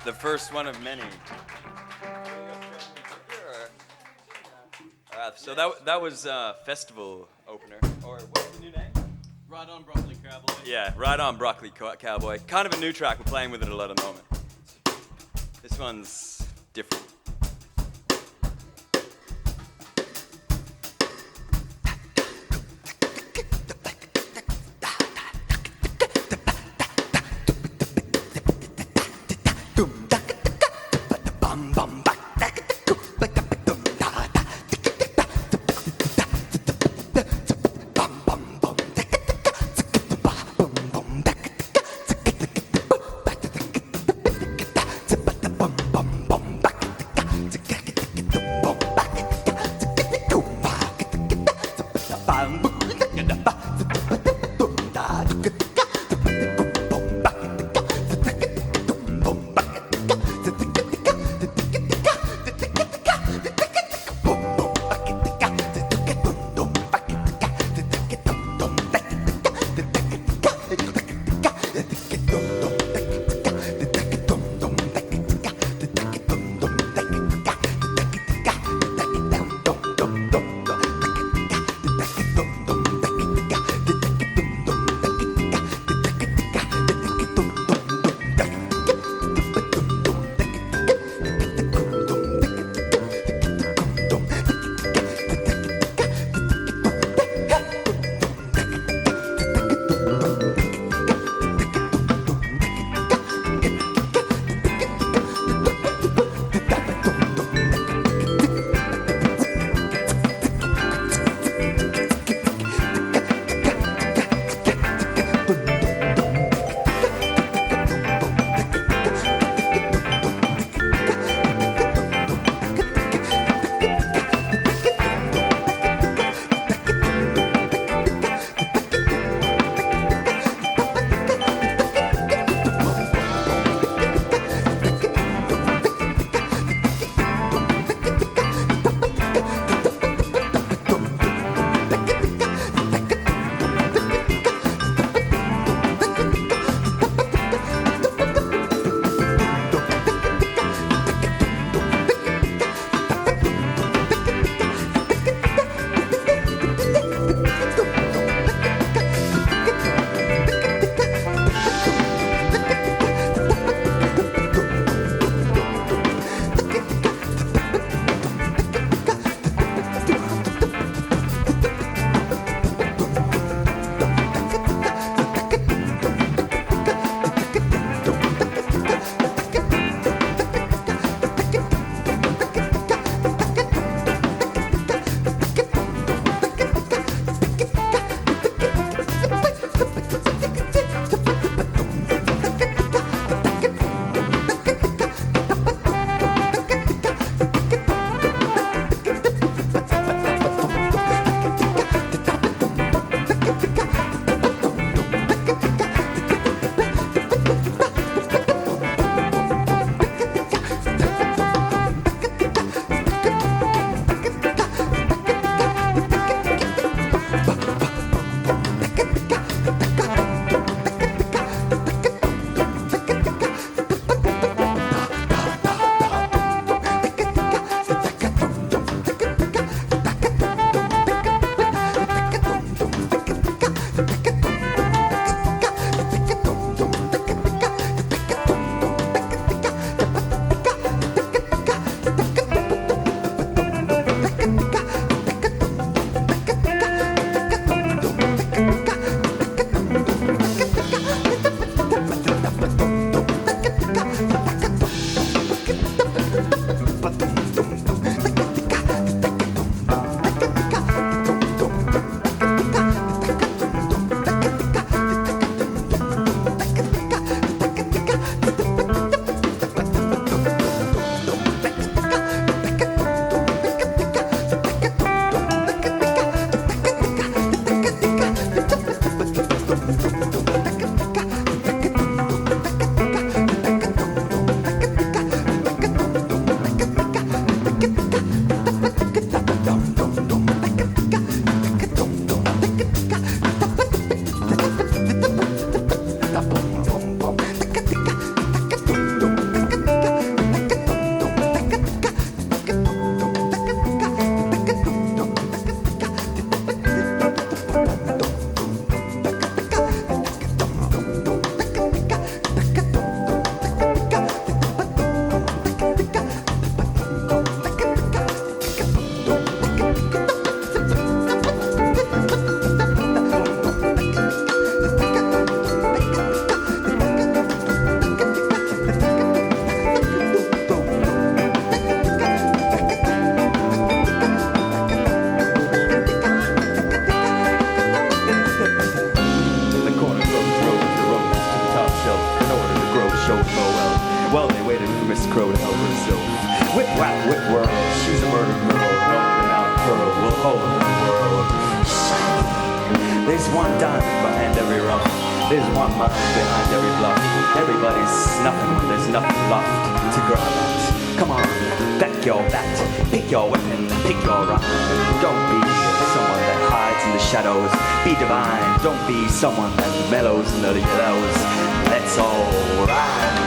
the first one of many. So that was festival opener, or what's the new name? Right on, Broccoli Cowboy. Yeah, Right On Broccoli Cowboy. Kind of a new track. We're playing with it a lot at the moment. This one's different. Whip whack, whip whirl, she's a murdered girl, open out pearl, will hold the world. There's one diamond behind every rough, there's one mind behind every bluff. Everybody's snuffing when there's nothing left to grab at. Come on, back your bat, pick your weapon, pick your rhyme. Don't be someone that hides in the shadows, be divine. Don't be someone that mellows in the yellows. Let's all rhyme.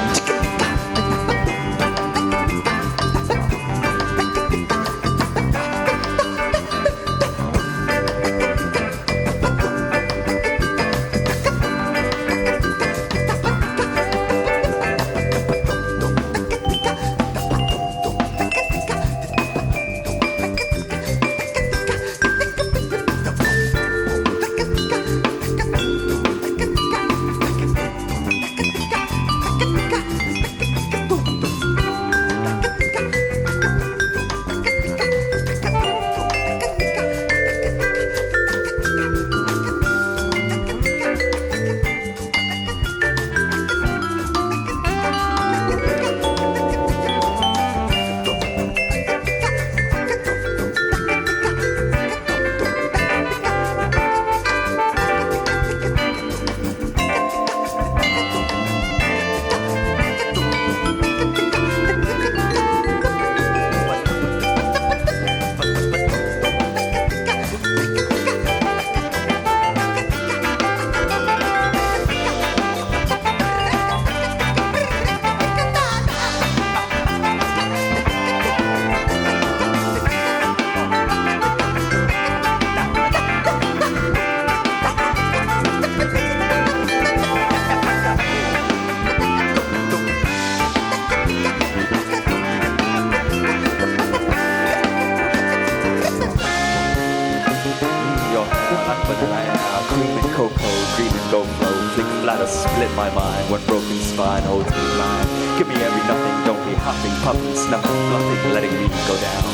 Split my mind, one broken spine holds me blind. Give me every nothing, don't be huffing, puffing, snuffing, bluffing, letting me go down.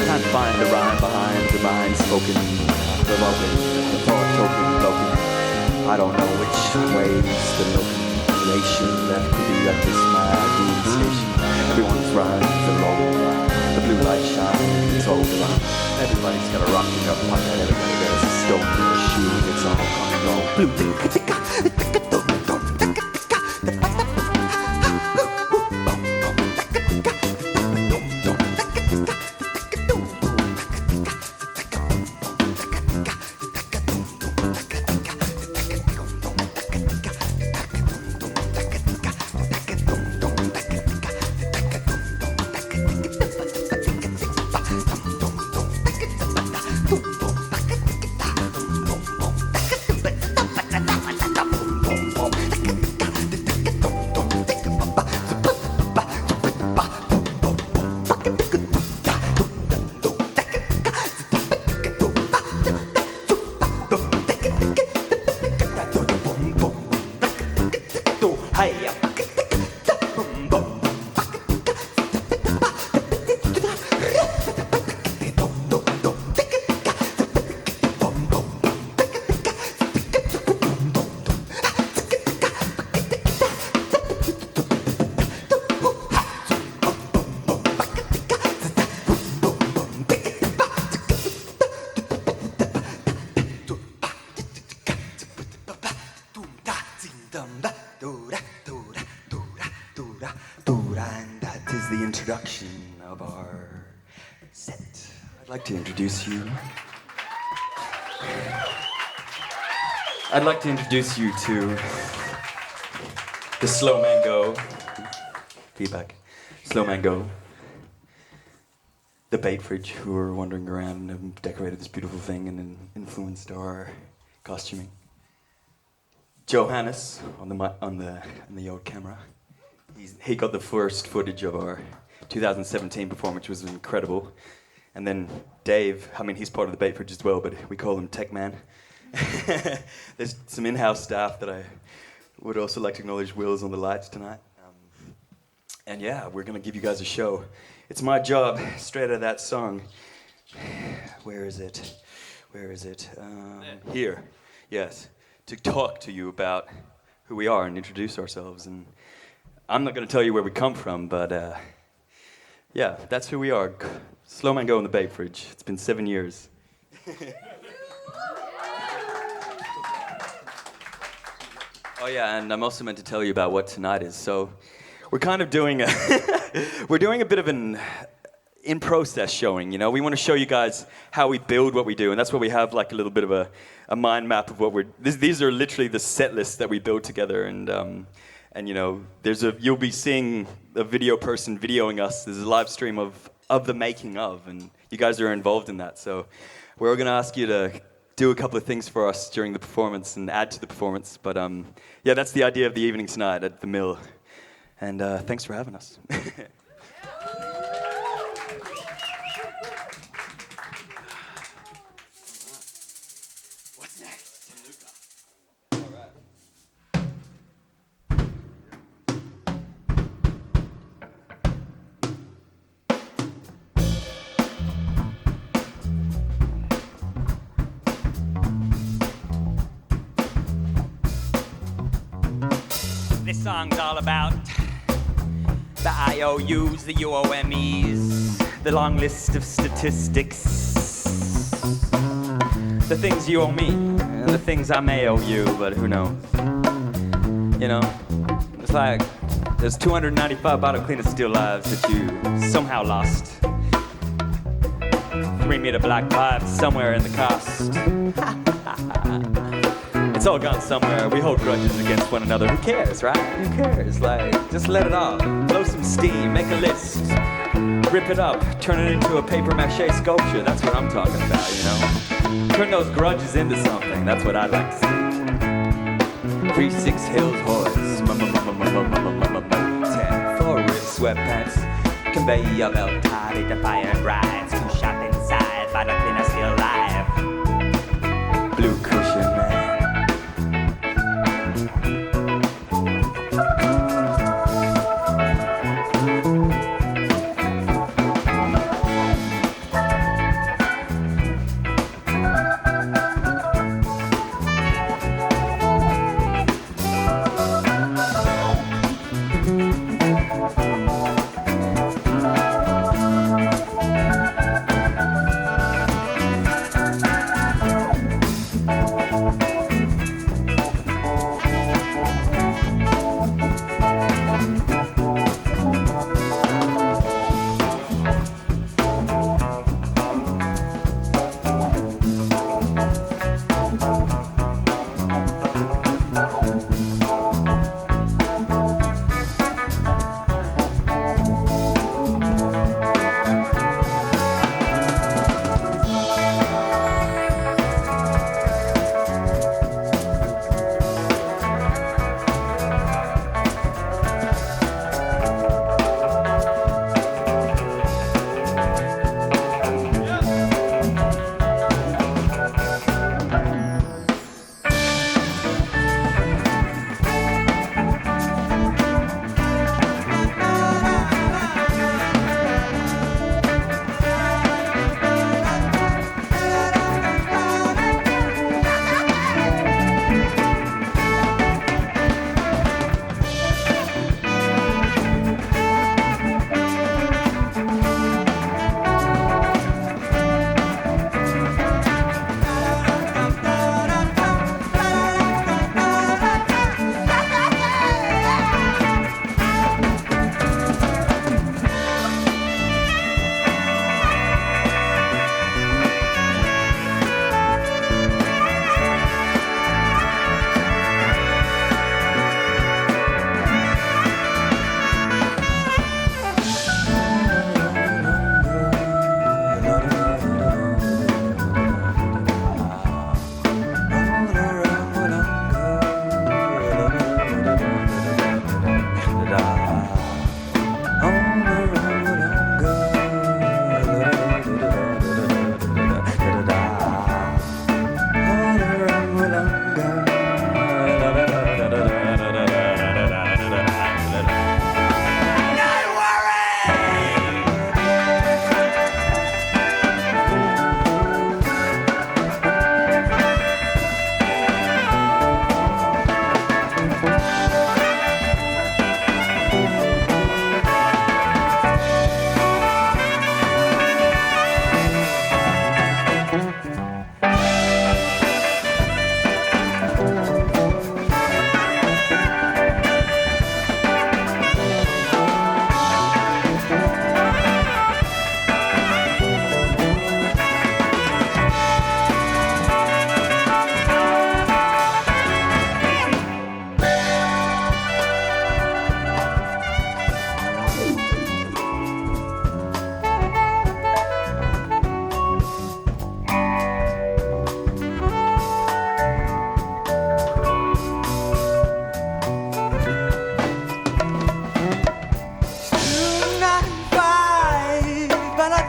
Can't find the rhyme behind the mind spoken, provoking, the thought token, broken. I don't know which way's the location that could be at this mad moon station. Everyone's rhymes are low, the blue light shines, it's all around. Everybody's got a rocking up pocket, everybody there's a stone in a shoe, it's all coming on. Blue tick. And that is the introduction of our set. I'd like to introduce you. I'd like to introduce you to the Slowmango. Feedback. Slowmango. The bait fridge who were wandering around and decorated this beautiful thing and influenced our costuming. Johannes on the old camera. He got the first footage of our 2017 performance, which was incredible. And then Dave, I mean, he's part of the bait fridge as well, but we call him Tech Man. There's some in-house staff that I would also like to acknowledge. Will's on the lights tonight. And yeah, we're going to give you guys a show. It's my job, straight out of that song. Where is it? Here, yes. To talk to you about who we are and introduce ourselves. And I'm not going to tell you where we come from, but Yeah, that's who we are. Slowmango in the Bait Fridge. It's been 7 years. Oh yeah, and I'm also meant to tell you about what tonight is. So we're kind of doing a we're doing a bit of an in-process showing, you know. We want to show you guys how we build what we do, and that's why we have like a little bit of a mind map of what we're... These are literally the set lists that we build together, and you know, you'll be seeing a video person videoing us. There's a live stream of the making of, and you guys are involved in that. So we're going to ask you to do a couple of things for us during the performance and add to the performance. But yeah, that's the idea of the evening tonight at the Mill. And thanks for having us. What's next? All right. This song's all about the IOUs, the UOMEs, the long list of statistics, the things you owe me, and the things I may owe you, but who knows? You know, it's like there's 295 bottle cleaner steel lives that you somehow lost. 3-meter black pipes somewhere in the cost. It's all gone somewhere. We hold grudges against one another. Who cares, right? Who cares? Like, just let it off. Blow some steam. Make a list. Rip it up. Turn it into a paper mache sculpture. That's what I'm talking about, you know? Turn those grudges into something. That's what I'd like to see. 3-6 Hills Horse. 10-4 rib sweatpants. Convey your belt tied into fire rides. Too shot inside. Bottle cleaner still alive. Blue cushion, man.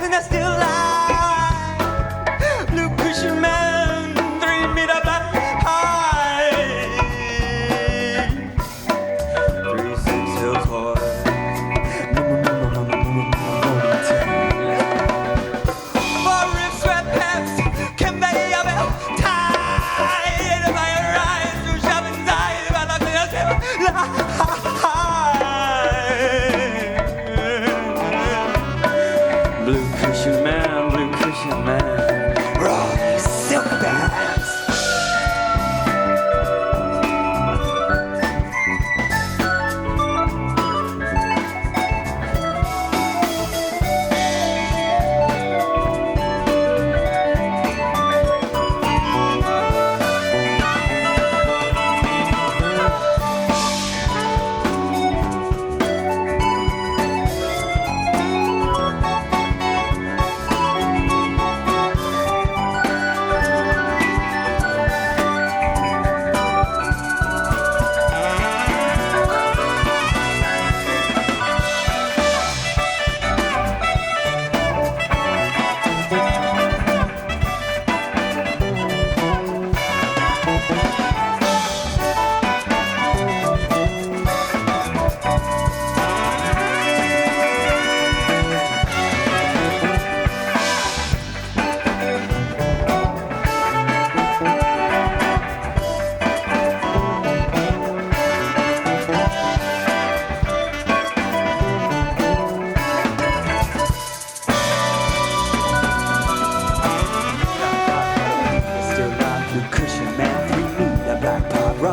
and I still lie. Blue cushion man, 3 meter back high. 3-6 hills high. For riff sweatpants, conveyor belt tied by your eyes through shopping ties about the blue cushion man, raw silk bags.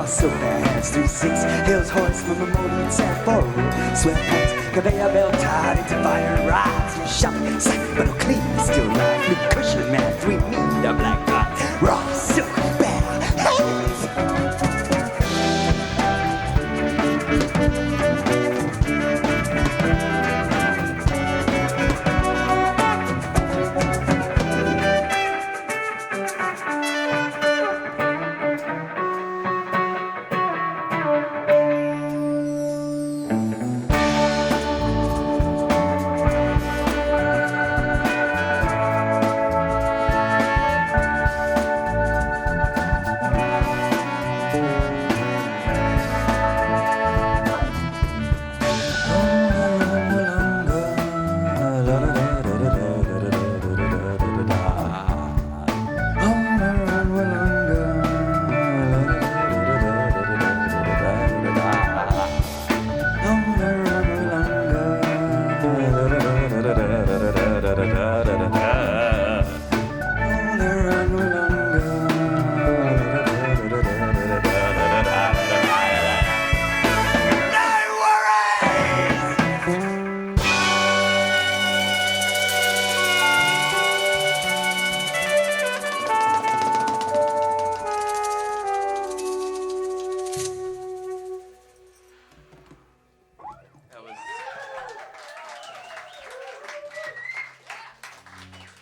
Silk bags, 3-6 hills horse from a motor set forward. Sweatpants, conveyor belt tied into fire rods. You shop, sight, but no clean, still alive. Blue cushion man, 3 meter black pot. Raw silk bags.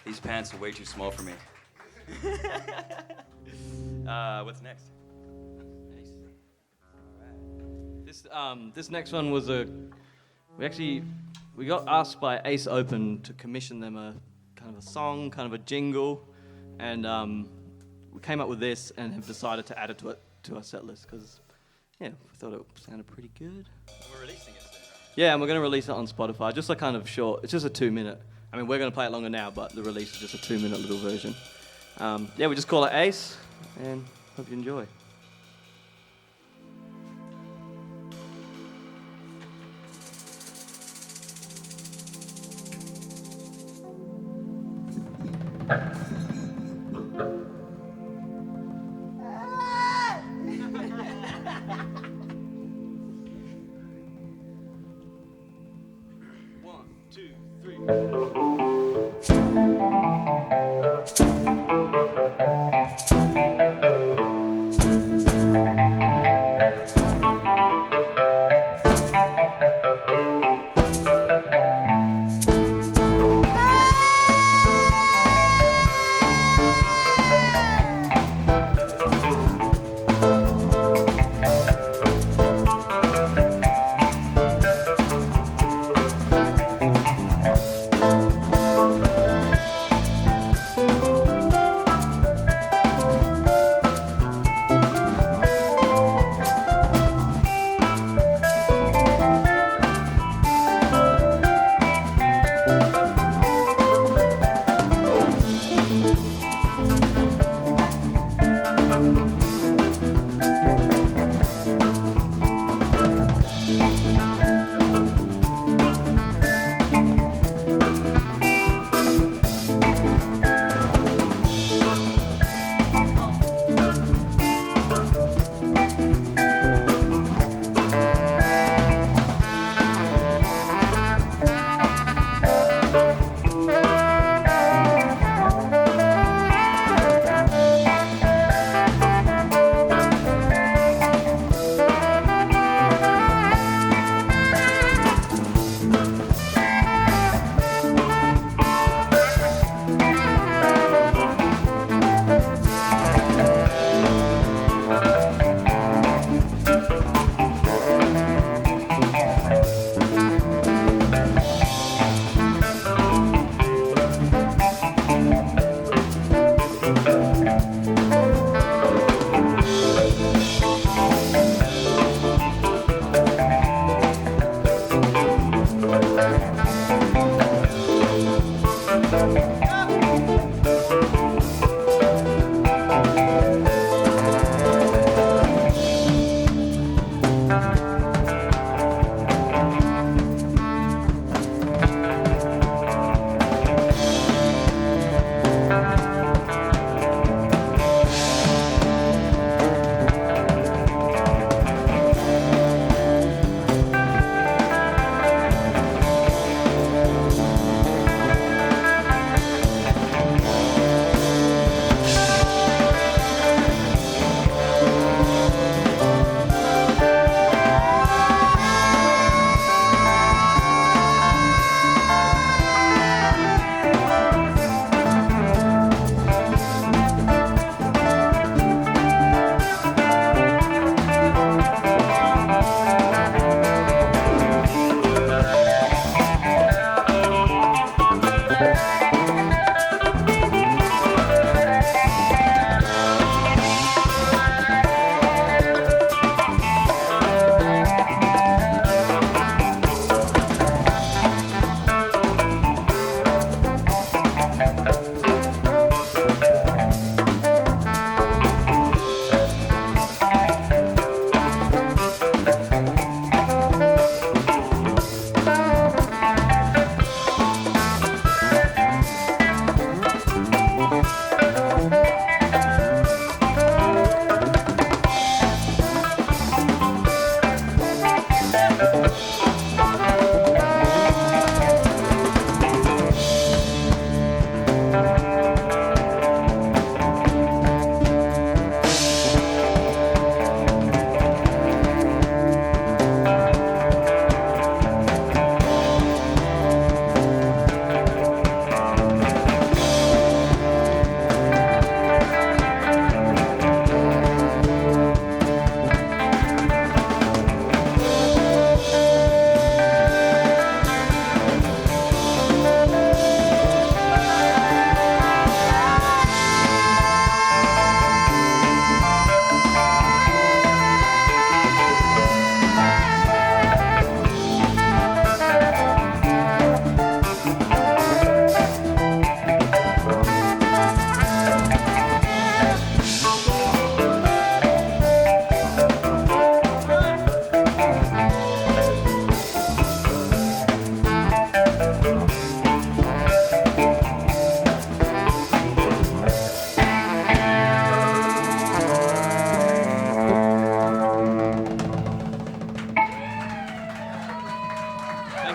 These pants are way too small for me. What's next? Nice. All right. This next one was we got asked by Ace Open to commission them a kind of a song, kind of a jingle, and we came up with this and have decided to add it to our set list because we thought it sounded pretty good. We're releasing it soon, right? Yeah, and we're going to release it on Spotify, just a kind of short. It's just a 2-minute. I mean, we're going to play it longer now, but the release is just a 2-minute little version. We just call it Ace, and hope you enjoy. One, two, three.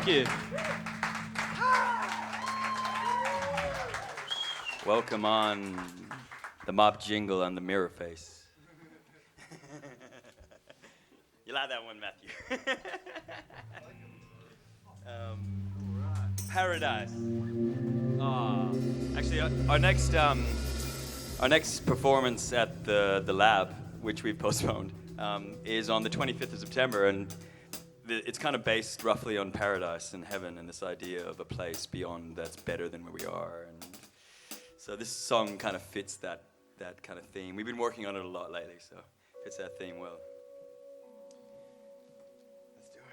Thank you. Welcome on the mop jingle and the mirror face. You like that one, Matthew? Paradise. Actually, our next performance at the lab, which we've postponed, is on the 25th of September, and it's kind of based roughly on paradise and heaven and this idea of a place beyond that's better than where we are. And so this song kind of fits that kind of theme. We've been working on it a lot lately, so it fits that theme well. Let's do it.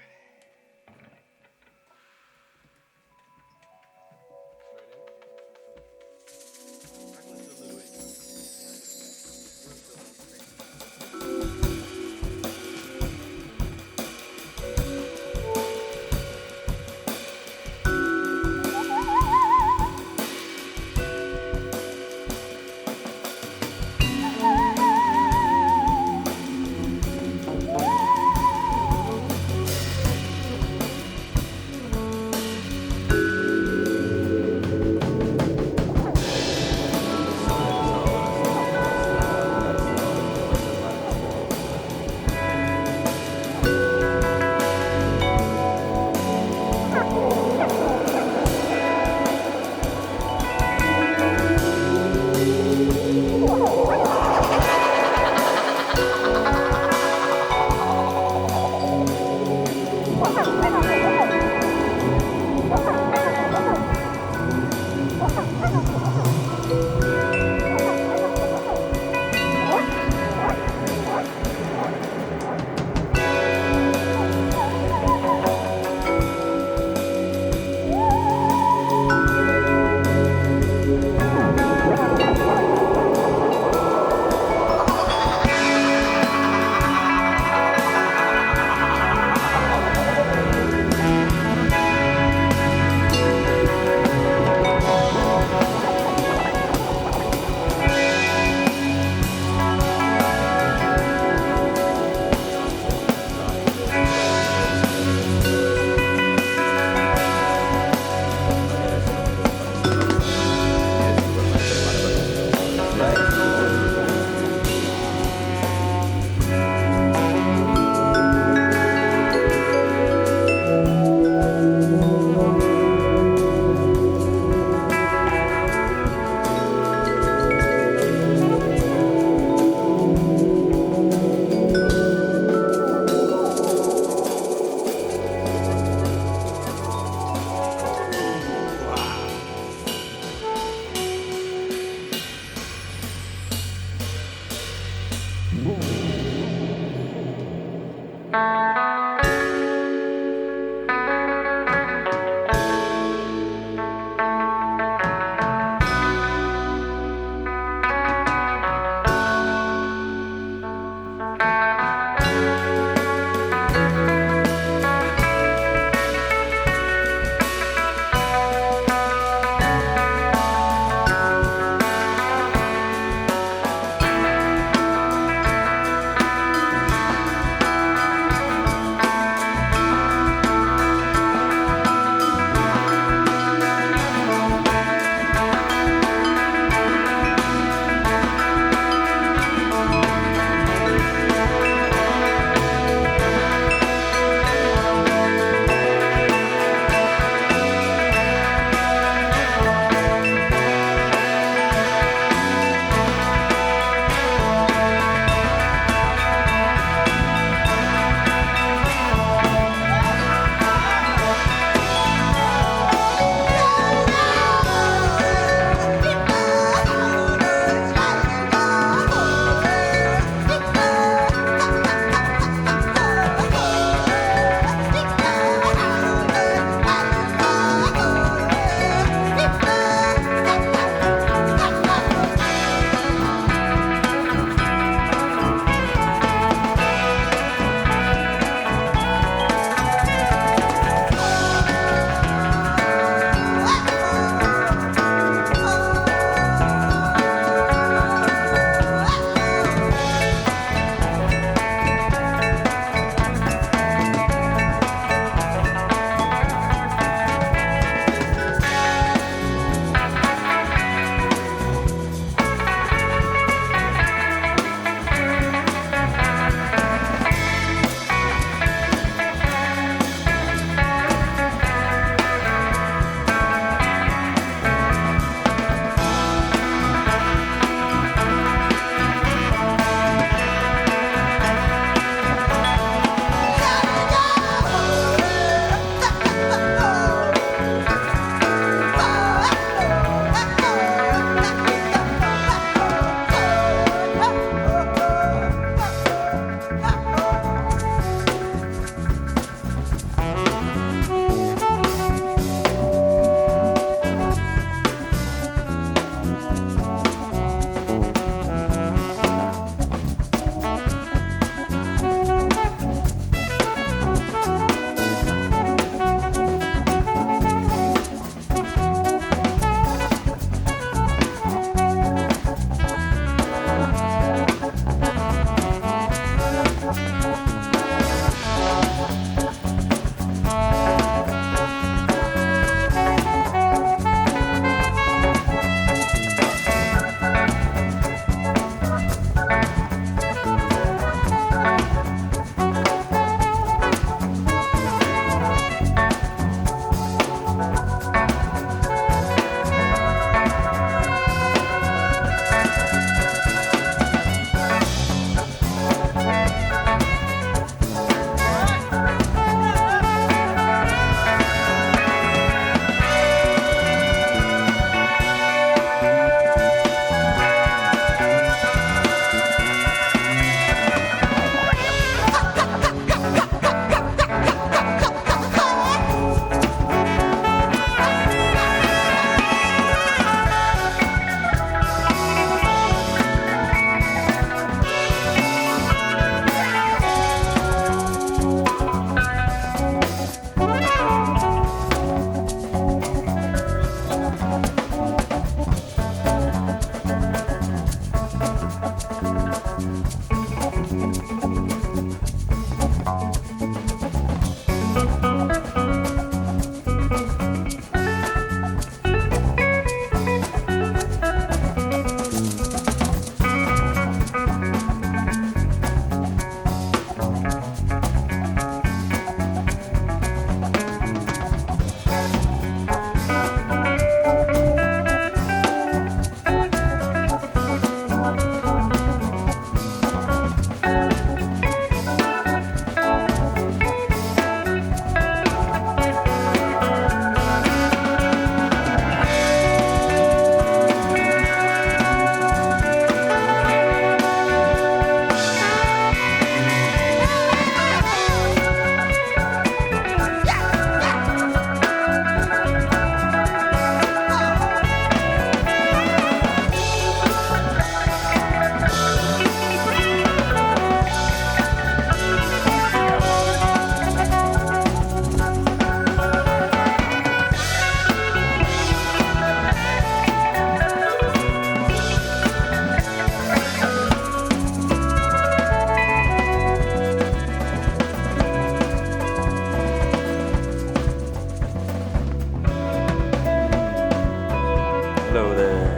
Hello there.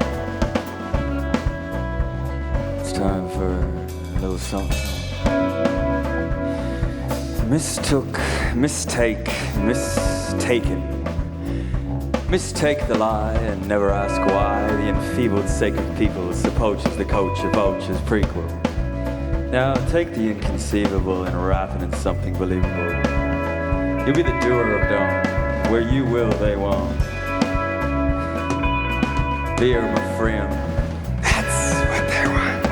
It's time for a little something. Mistaken. Mistake the lie and never ask why. The enfeebled sake of people suppoaches the coach of Oach's prequel. Now take the inconceivable and wrap it in something believable. You'll be the doer of dumb. Where you will, they won't. Beer, my friend. That's what they want.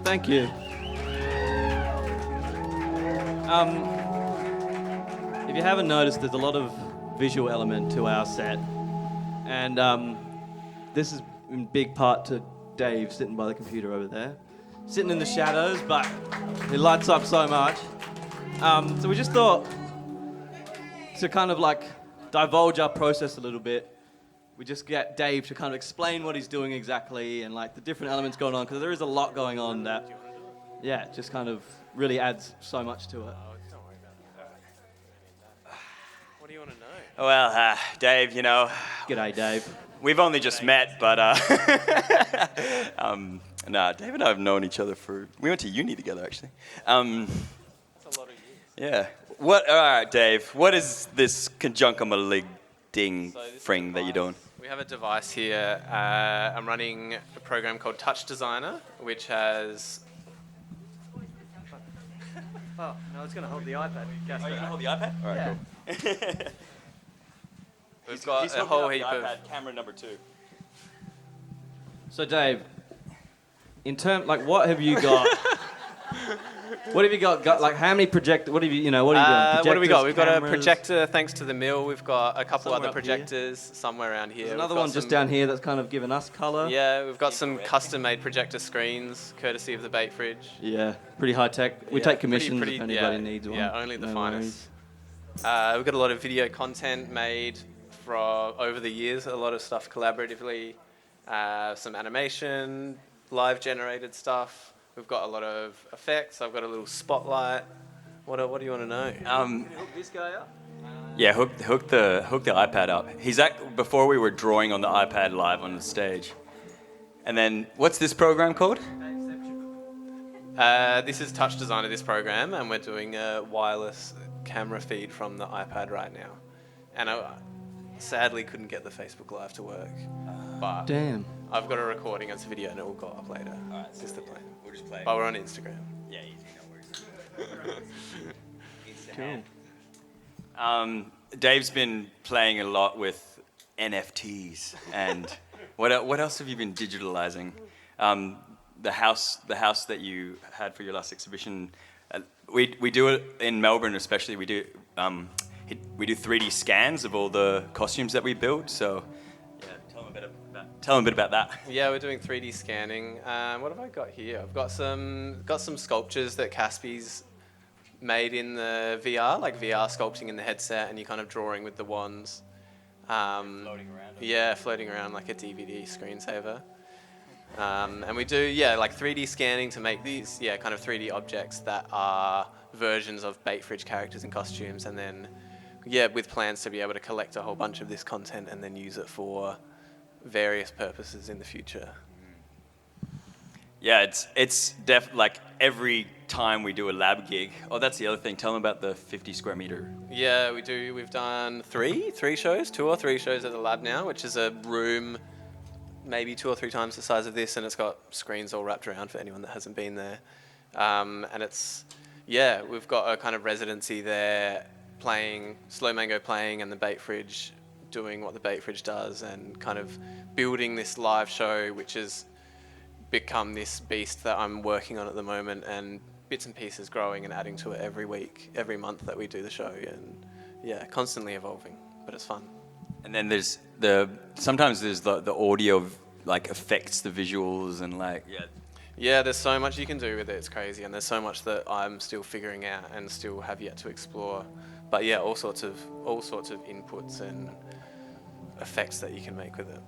Thank you. If you haven't noticed, there's a lot of visual element to our set. And this is in big part to Dave sitting by the computer over there. Sitting in the shadows, but it lights up so much. So we just thought to kind of like divulge our process a little bit, we just get Dave to kind of explain what he's doing exactly and like the different elements going on, because there is a lot going on that, yeah, just kind of really adds so much to it. What do you want to know? Well, Dave, you know, G'day, Dave. we've only just met, but nah, Dave and I have known each other we went to uni together, actually. That's a lot of years. Yeah. All right, Dave, what is this conjunctimalig-ding thing that you're doing? We have a device here. I'm running a program called Touch Designer, which has... Oh, no, it's going to hold the iPad. Oh, you're going to hold the iPad? All right, cool. We've got a whole heap of... camera number 2. So, Dave, like, what have you got? What have you got? Like, how many projectors? What have you? What are you doing? what do we got? We've got a cameras? Projector, thanks to the mill. We've got a couple Somewhere other up here. projectors somewhere around here. There's another We've got one just some- down here that's kind of given us colour. Yeah, we've got some custom-made projector screens, courtesy of the Bait Fridge. Yeah, pretty high tech. We Yeah, take commissions pretty- if anybody yeah, needs one. Yeah, only the No finest. worries. We've got a lot of video content made from over the years, a lot of stuff collaboratively, some animation, live generated stuff. We've got a lot of effects. I've got a little spotlight. What do you want to know? Hook this guy up. Yeah, hook the iPad up. Before we were drawing on the iPad live on the stage. And then, what's this program called? This is Touch Designer, this program, and we're doing a wireless camera feed from the iPad right now. And I sadly couldn't get the Facebook Live to work, but Damn. I've got a recording as a video and it will go up later. Alright, Just the plan. We'll just play. But we're on Instagram. Yeah, easy, no worries. Cool. Dave's been playing a lot with NFTs, and what else have you been digitalizing? The house that you had for your last exhibition, we do it in Melbourne, especially. We do 3D scans of all the costumes that we built. So, yeah, Tell them a bit about that. Yeah, we're doing 3D scanning. What have I got here? I've got some sculptures that Caspy's made in the VR, like VR sculpting in the headset, and you're kind of drawing with the wands. Floating around. Yeah, floating around like a DVD screensaver. And we do, like 3D scanning to make these, kind of 3D objects that are versions of bait fridge characters and costumes, and then, with plans to be able to collect a whole bunch of this content and then use it for various purposes in the future. Yeah, it's like every time we do a lab gig. Oh, that's the other thing. Tell them about the 50 square meter. Yeah, we do. We've done two or three shows at the lab now, which is a room maybe 2 or 3 times the size of this, and it's got screens all wrapped around for anyone that hasn't been there. And it's, we've got a kind of residency there, playing, Slowmango playing, and the bait fridge doing what the bait fridge does, and kind of building this live show, which has become this beast that I'm working on at the moment, and bits and pieces growing and adding to it every week, every month that we do the show, and constantly evolving, but it's fun. And then there's sometimes there's the audio like affects the visuals and like there's so much you can do with it. It's crazy, and there's so much that I'm still figuring out and still have yet to explore. But all sorts of inputs and effects that you can make with it.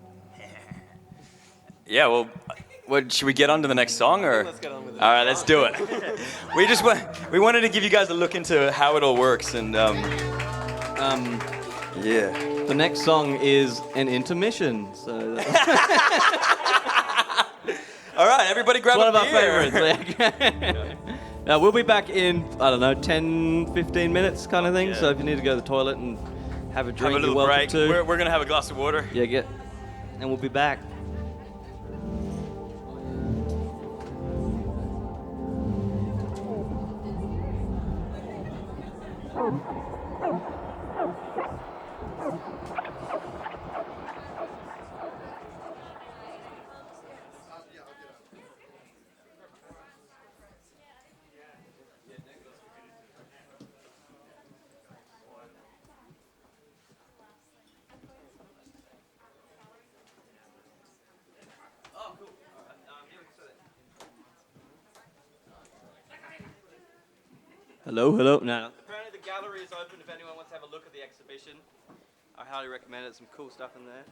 Yeah, well, should we get on to the next song, or? Let's get on with it. All right, let's do it. We wanted to give you guys a look into how it all works, and The next song is an intermission. So all right, everybody grab one a of our beer. favorites. Now, we'll be back in, 10, 15 minutes kind of thing. Yeah. So if you need to go to the toilet and have a drink, Have a you're little welcome break. to. We're gonna have a glass of water. And we'll be back. Hello. No. Apparently the gallery is open if anyone wants to have a look at the exhibition. I highly recommend it. Some cool stuff in there.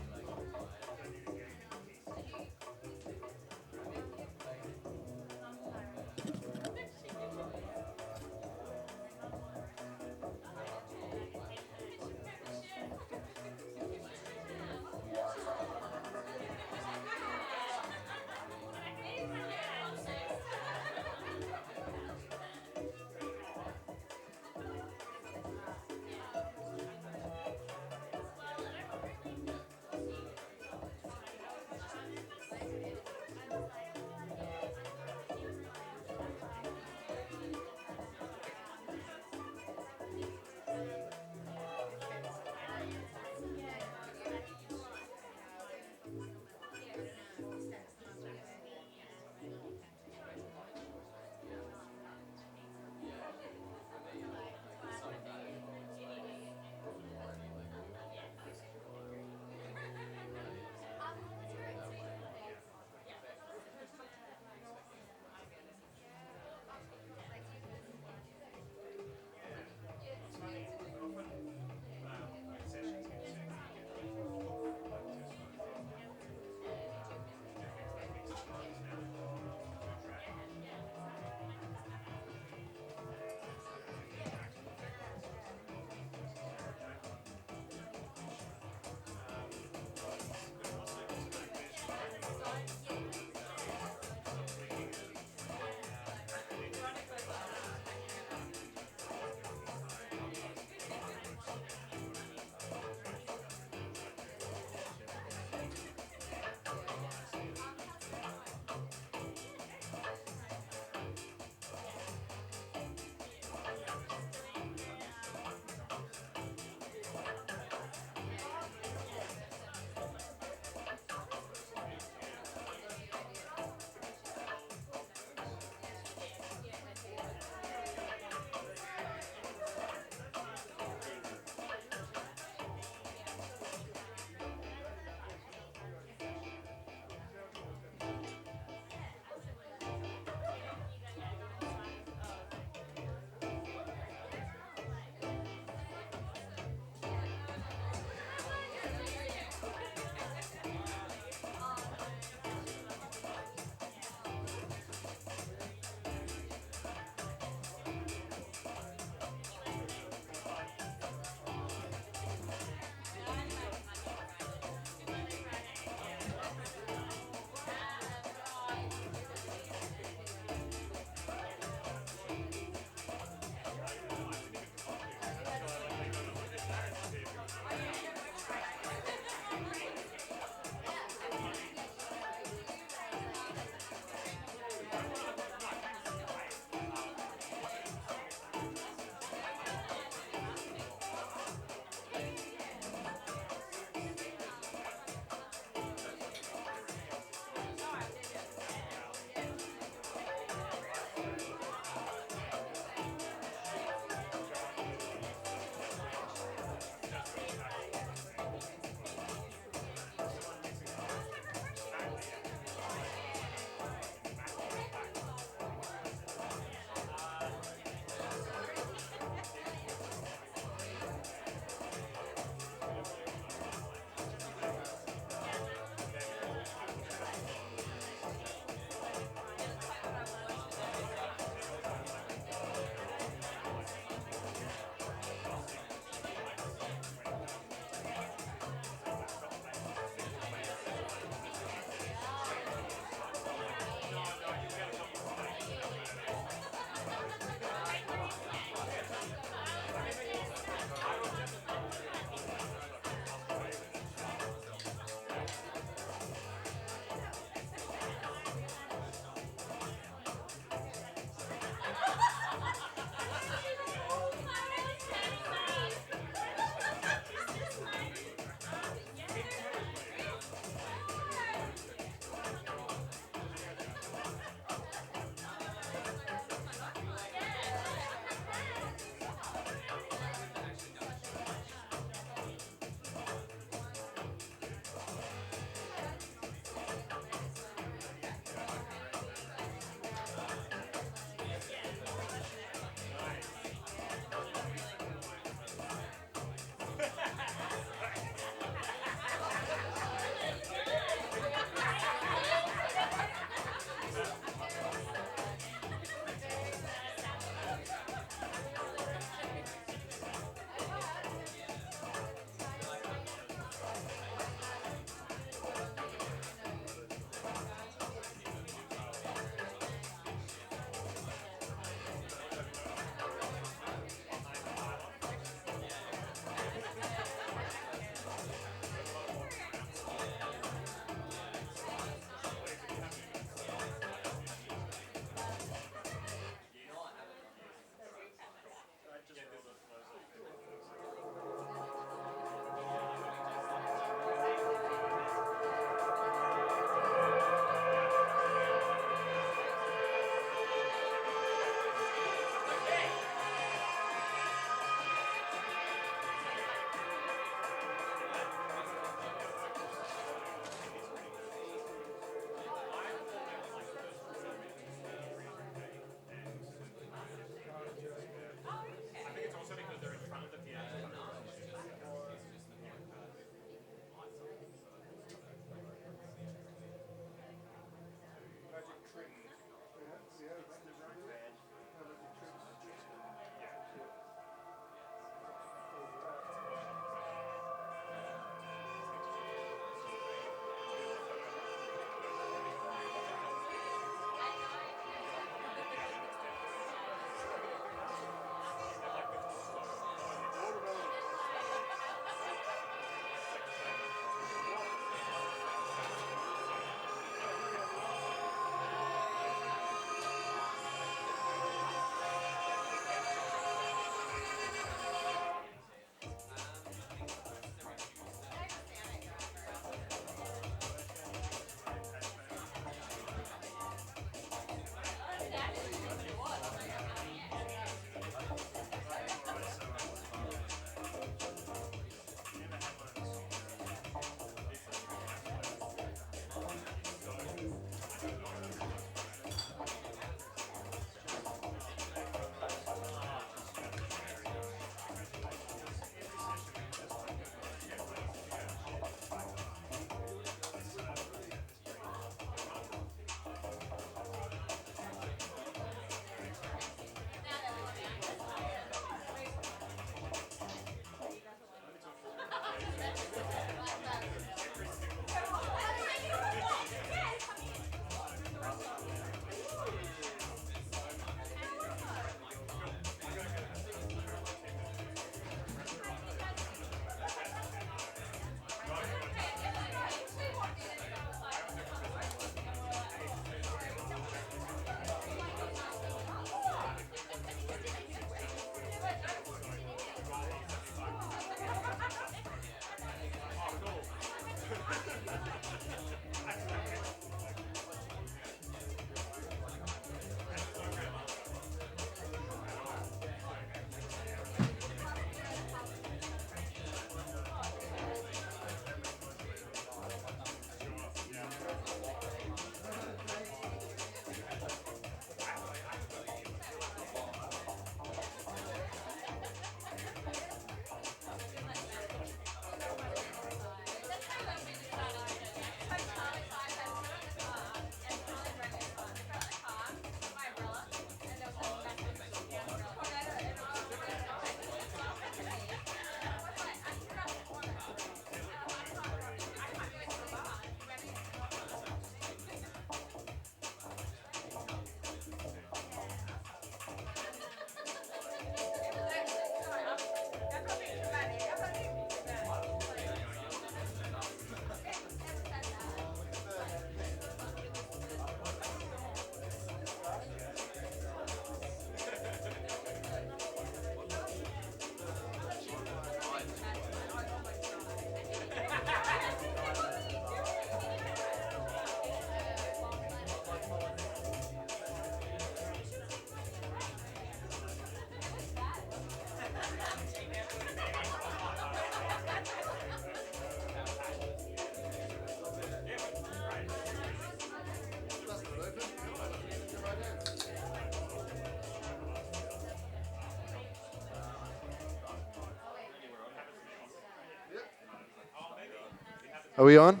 Are we on?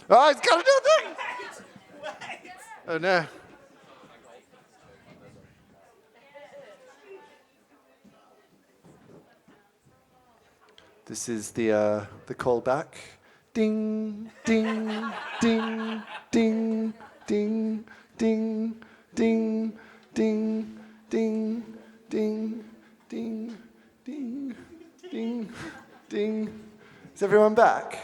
Oh, he's got to do a thing! Oh, no. This is the callback. Ding, ding, ding, ding, ding, ding, ding, ding, ding, ding, ding, ding, ding, ding. Is everyone back?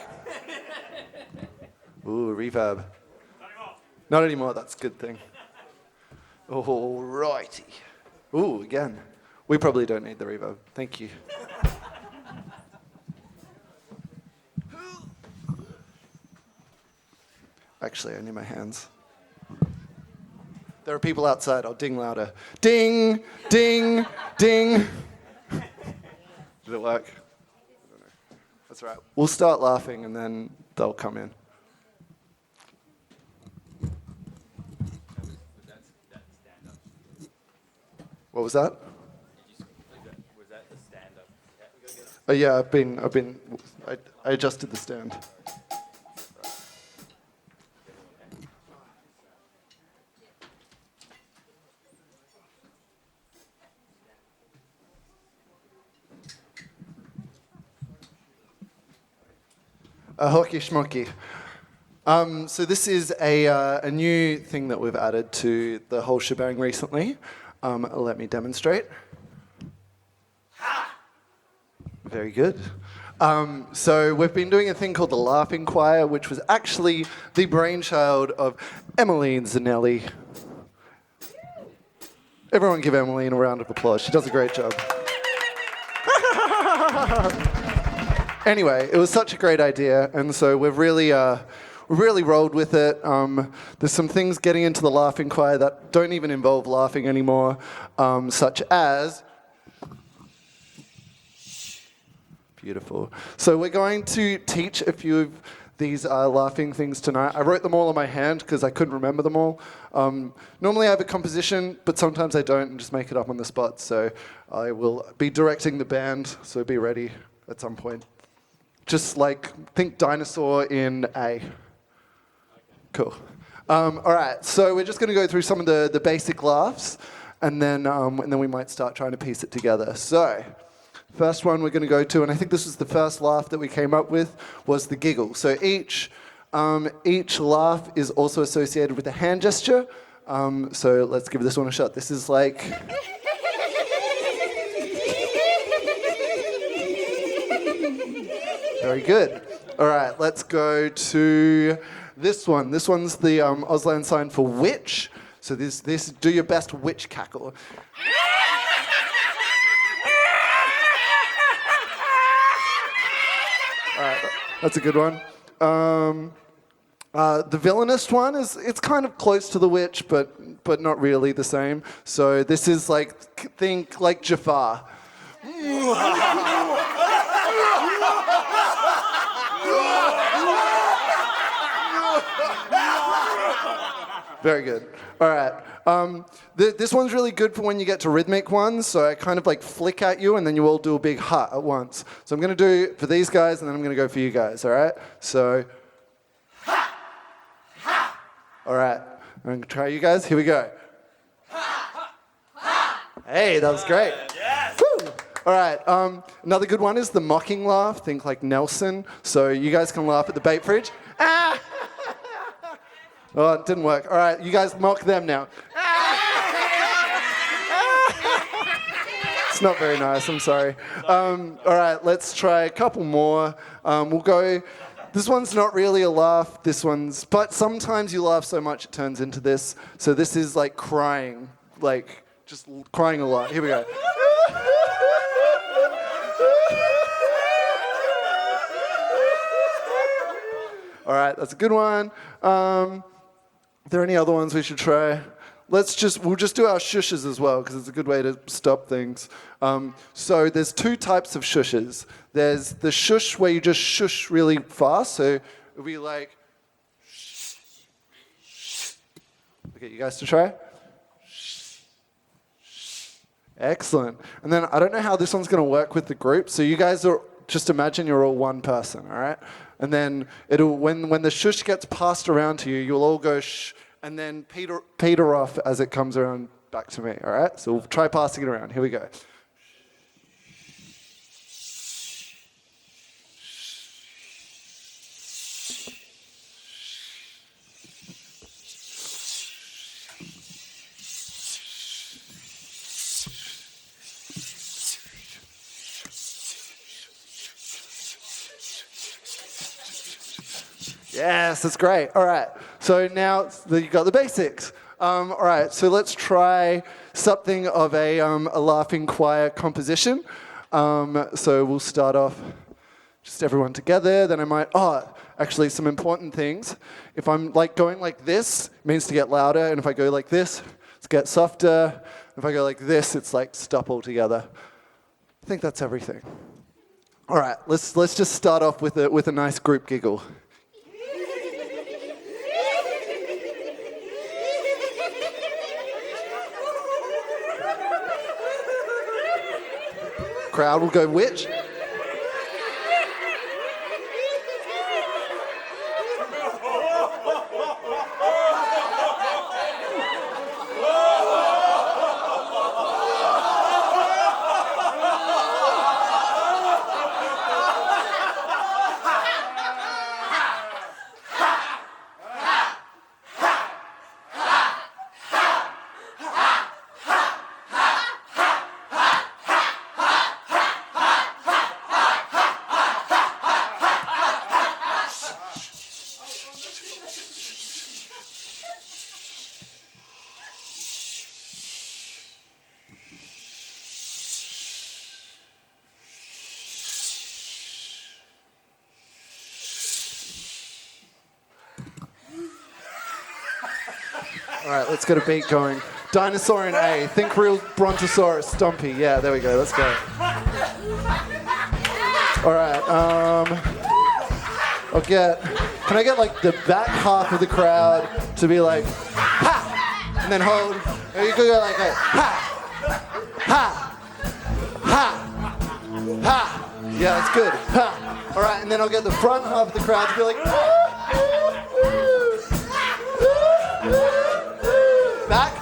Ooh, reverb. Not anymore, that's a good thing. All righty. Ooh, again. We probably don't need the reverb. Thank you. Actually, I need my hands. There are people outside. I'll ding louder. Ding, ding, ding. Did it work? I don't know. That's right. We'll start laughing and then they'll come in. What was that? Was that the stand-up? Oh yeah, I adjusted the stand. A hockey schmocky. So this is a new thing that we've added to the whole shebang recently. Let me demonstrate. Very good. So we've been doing a thing called the Laughing Choir, which was actually the brainchild of Emmeline Zanelli. Everyone give Emmeline a round of applause. She does a great job. Anyway, it was such a great idea, and so we've really rolled with it. There's some things getting into the Laughing Choir that don't even involve laughing anymore, such as... Beautiful. So we're going to teach a few of these laughing things tonight. I wrote them all on my hand because I couldn't remember them all. Normally I have a composition, but sometimes I don't and just make it up on the spot. So I will be directing the band, so be ready at some point. Just like, think dinosaur in A. Cool. All right, so we're just going to go through some of the basic laughs, and then we might start trying to piece it together. So, first one we're going to go to, and I think this was the first laugh that we came up with, was the giggle. So each laugh is also associated with a hand gesture. So let's give this one a shot. This is like... Very good. All right, let's go to this one. This one's the Auslan sign for witch. So this do your best witch cackle. All right, that's a good one. The villainous one it's kind of close to the witch, but not really the same. So this is like, think like Jafar. Very good. All right. This one's really good for when you get to rhythmic ones. So I kind of like flick at you, and then you all do a big ha at once. So I'm going to do it for these guys, and then I'm going to go for you guys. All right. So ha, ha. All right. I'm going to try you guys. Here we go. Ha, ha. Hey, that was great. Yes. Woo. All right. Another good one is the mocking laugh. Think like Nelson. So you guys can laugh at the bait fridge. Ah. Oh, it didn't work. All right, you guys mock them now. It's not very nice, I'm sorry. All right, let's try a couple more. We'll go, this one's not really a laugh, but sometimes you laugh so much it turns into this. So this is like crying, like just crying a lot. Here we go. All right, that's a good one. Are there any other ones we should try? We'll just do our shushes as well, because it's a good way to stop things. So there's two types of shushes. There's the shush where you just shush really fast. So it'll be like, okay, you guys to try? Excellent. And then I don't know how this one's going to work with the group. So you guys are just imagine you're all one person, all right? And then it'll when the shush gets passed around to you, you'll all go shh, and then peter off as it comes around back to me, all right? So we'll try passing it around. Here we go. Yes, that's great. All right. So now you got the basics. All right. So let's try something of a laughing choir composition. So we'll start off just everyone together. Then I might. Actually, some important things. If I'm like going like this, it means to get louder, and if I go like this, it's get softer. If I go like this, it's like stop altogether. I think that's everything. All right. Let's just start off with a nice group giggle. Crowd will go which? All right, let's get a beat going. Dinosaur in A. Think real brontosaurus, Stumpy. Yeah, there we go. Let's go. All right. Can I get like the back half of the crowd to be like, ha, and then hold. Or you could go like, ha, ha, ha, ha. Yeah, that's good. Ha. All right, and then I'll get the front half of the crowd to be like, back.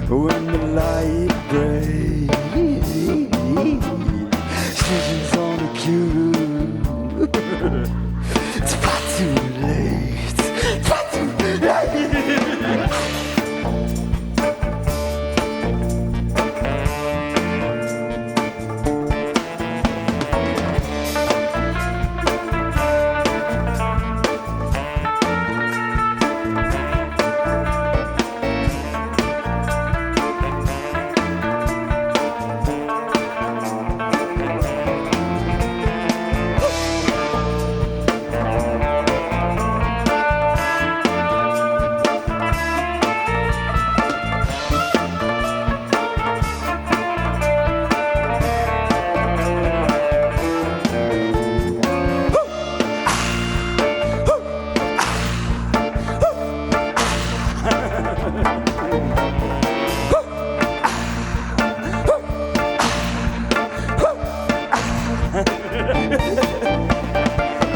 When the light breaks, she's on the cue. It's far too late. It's far too late.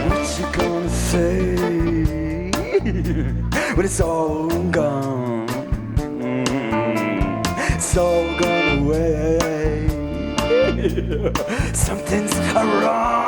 What you gonna say when it's all gone? It's all gone away. Something's wrong.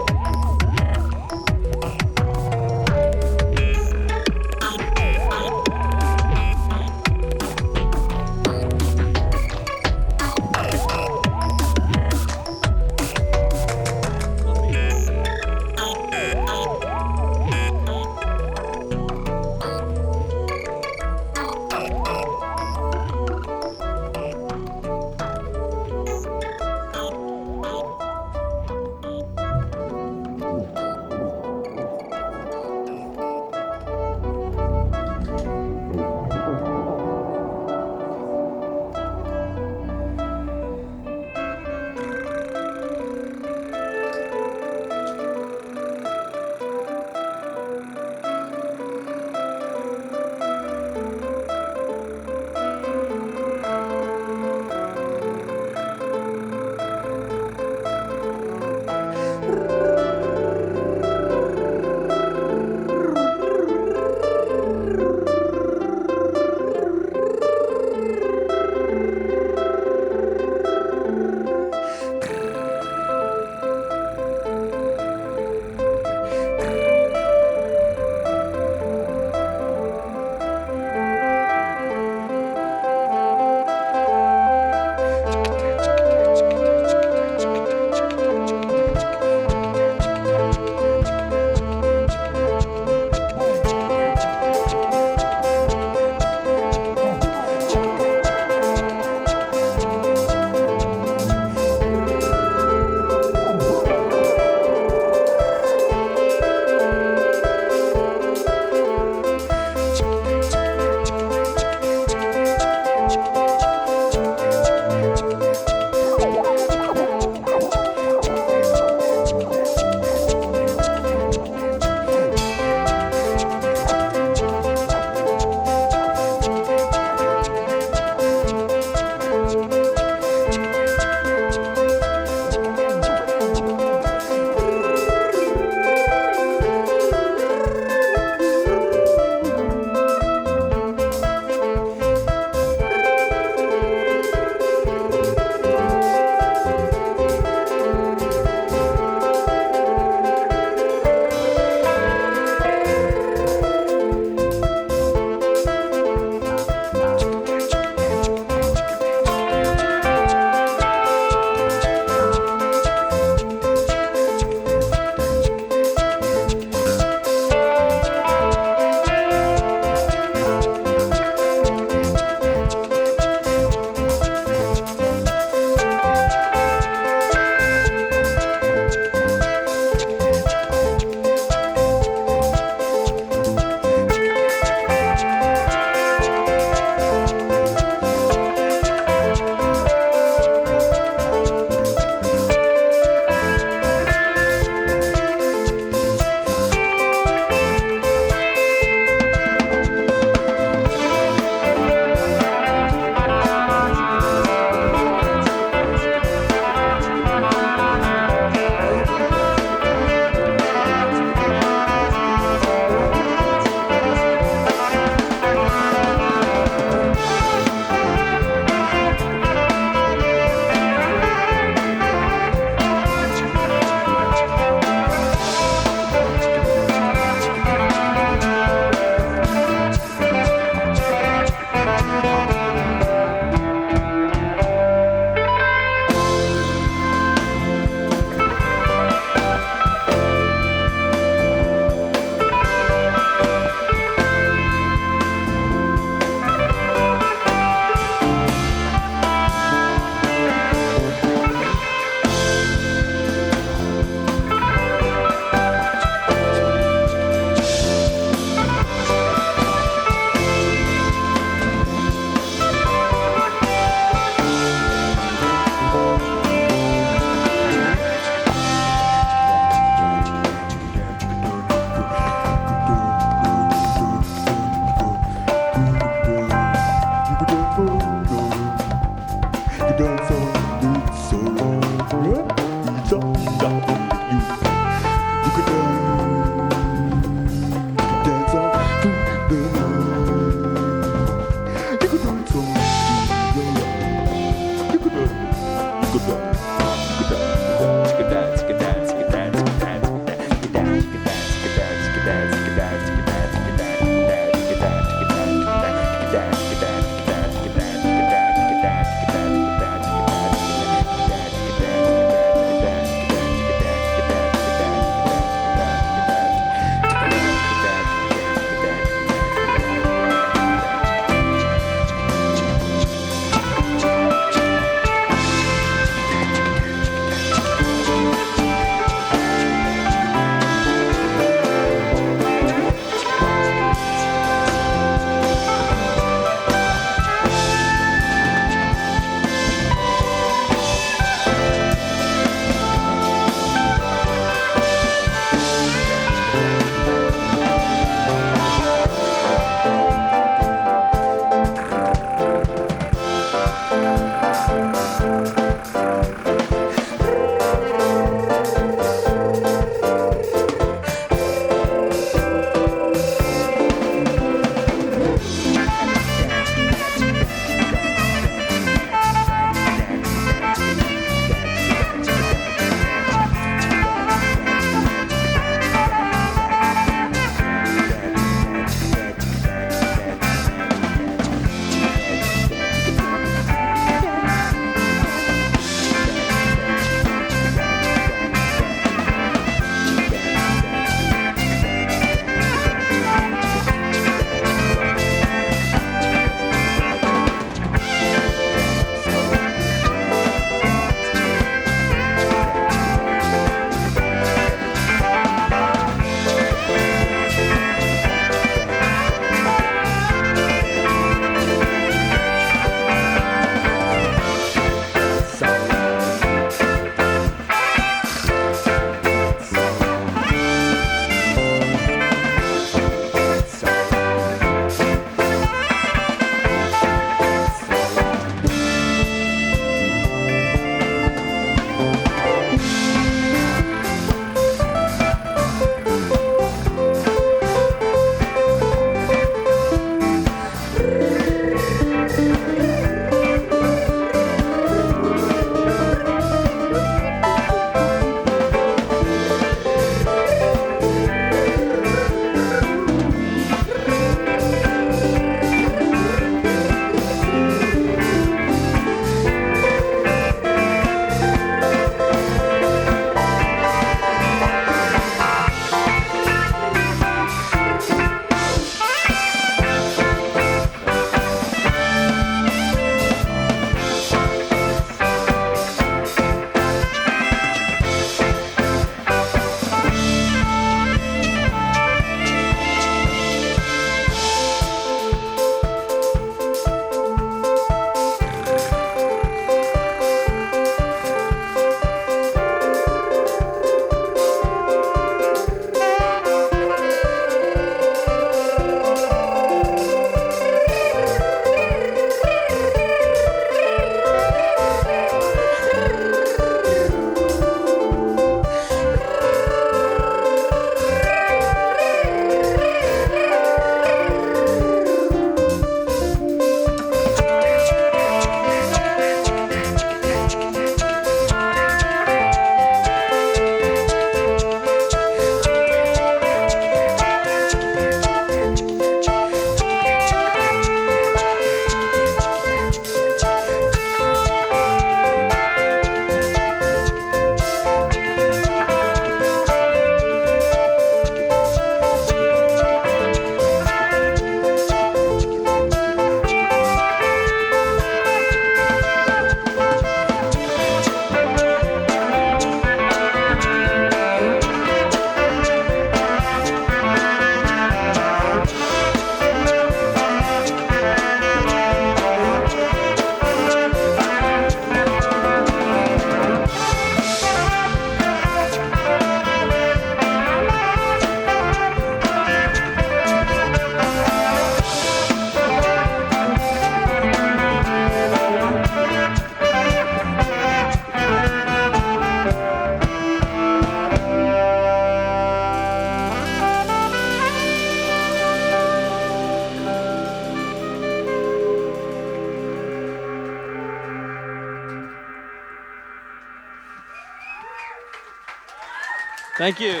Thank you.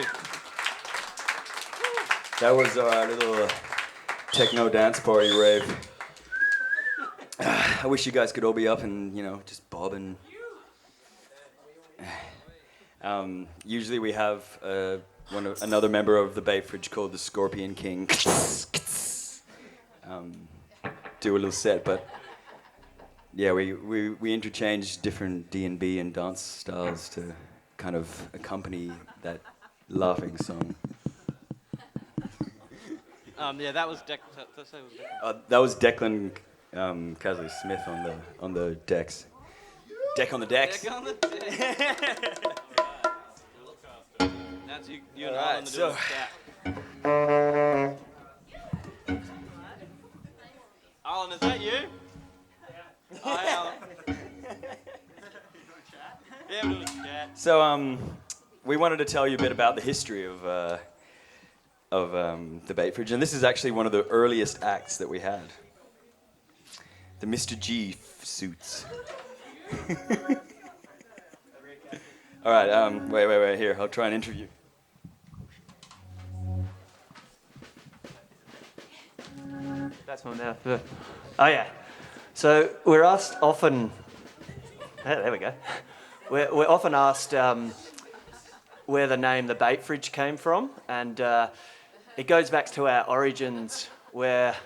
That was our little techno dance party rave. I wish you guys could all be up and, just bobbing. Usually we have another member of the Bait Fridge called the Scorpion King do a little set, but yeah, we interchange different D&B and dance styles to kind of accompany that laughing song. Yeah, that was That was Declan Casley Smith on the decks. Deck on the decks. Deck on the deck. That's you and Alan to do a chat. Alan, is that you? Hi, Alan. Yeah, we're doing a chat. So we wanted to tell you a bit about the history of the Bait Fridge, and this is actually one of the earliest acts that we had. The Mr. G suits. All right, wait, here, I'll try and interview. That's my mouth. Oh, yeah. So we're asked often, there we go. We're often asked where the name The Bait Fridge came from, and it goes back to our origins where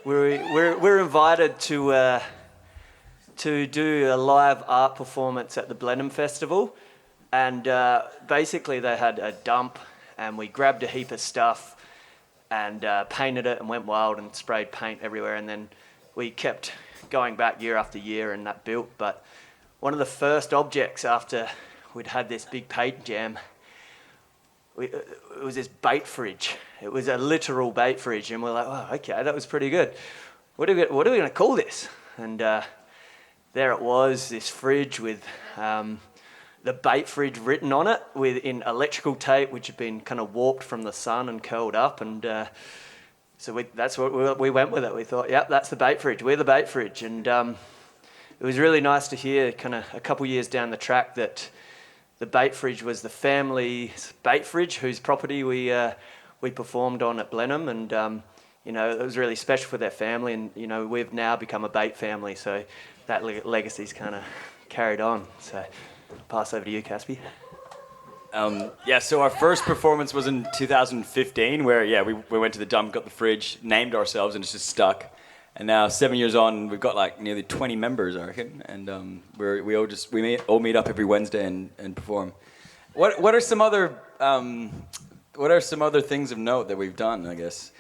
we're invited to do a live art performance at the Blenheim Festival, and basically they had a dump, and we grabbed a heap of stuff and painted it and went wild and sprayed paint everywhere, and then we kept going back year after year, and that built. But one of the first objects after we'd had this big paint jam, it was this bait fridge. It was a literal bait fridge, and we're like, oh, okay, that was pretty good. What are we going to call this? And there it was, this fridge with the bait fridge written on it in electrical tape, which had been kind of warped from the sun and curled up. And so that's what we went with it. We thought, yep, that's the bait fridge. We're the bait fridge. And it was really nice to hear kind of a couple years down the track that the bait fridge was the family's bait fridge, whose property we performed on at Blenheim. And, it was really special for their family. And, we've now become a bait family. So that legacy's kind of carried on. So pass over to you, Caspi. So our first performance was in 2015, where we went to the dump, got the fridge, named ourselves, and it's just stuck. And now 7 years on, we've got like nearly 20 members, I reckon, and we all meet up every Wednesday and perform. What are some other things of note that we've done? I guess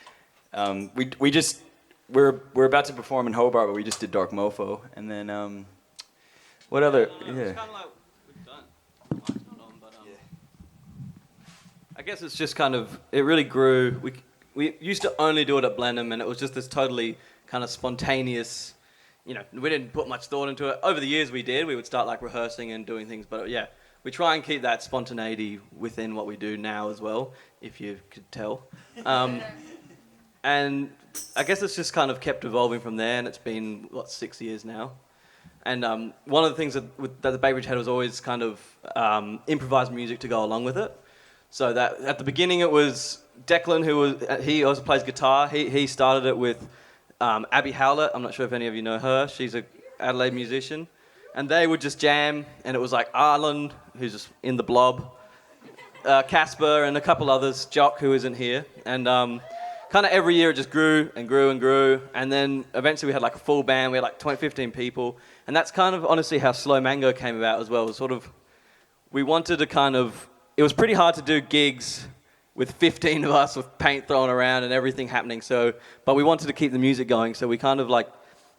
we're about to perform in Hobart, but we just did Dark Mofo, and then what other? It's kind of like we've done. Mike's not on, but I guess it's just kind of, it really grew. We used to only do it at Blenheim, and it was just this totally kind of spontaneous, we didn't put much thought into it. Over the years we did. We would start like rehearsing and doing things, but we try and keep that spontaneity within what we do now as well, if you could tell. And I guess it's just kind of kept evolving from there, and it's been, 6 years now. And one of the things that the Bait Fridge had was always kind of improvised music to go along with it. So that at the beginning it was Declan, he also plays guitar. He started it with Abby Howlett. I'm not sure if any of you know her. She's an Adelaide musician. And they would just jam, and it was like Arlen, who's just in the Blob, Casper, and a couple others, Jock, who isn't here. And kind of every year it just grew and grew and grew. And then eventually we had like a full band. We had like 15 people. And that's kind of honestly how Slowmango came about as well. It was sort of, we wanted to kind of, it was pretty hard to do gigs with 15 of us with paint thrown around and everything happening. But we wanted to keep the music going. So we kind of like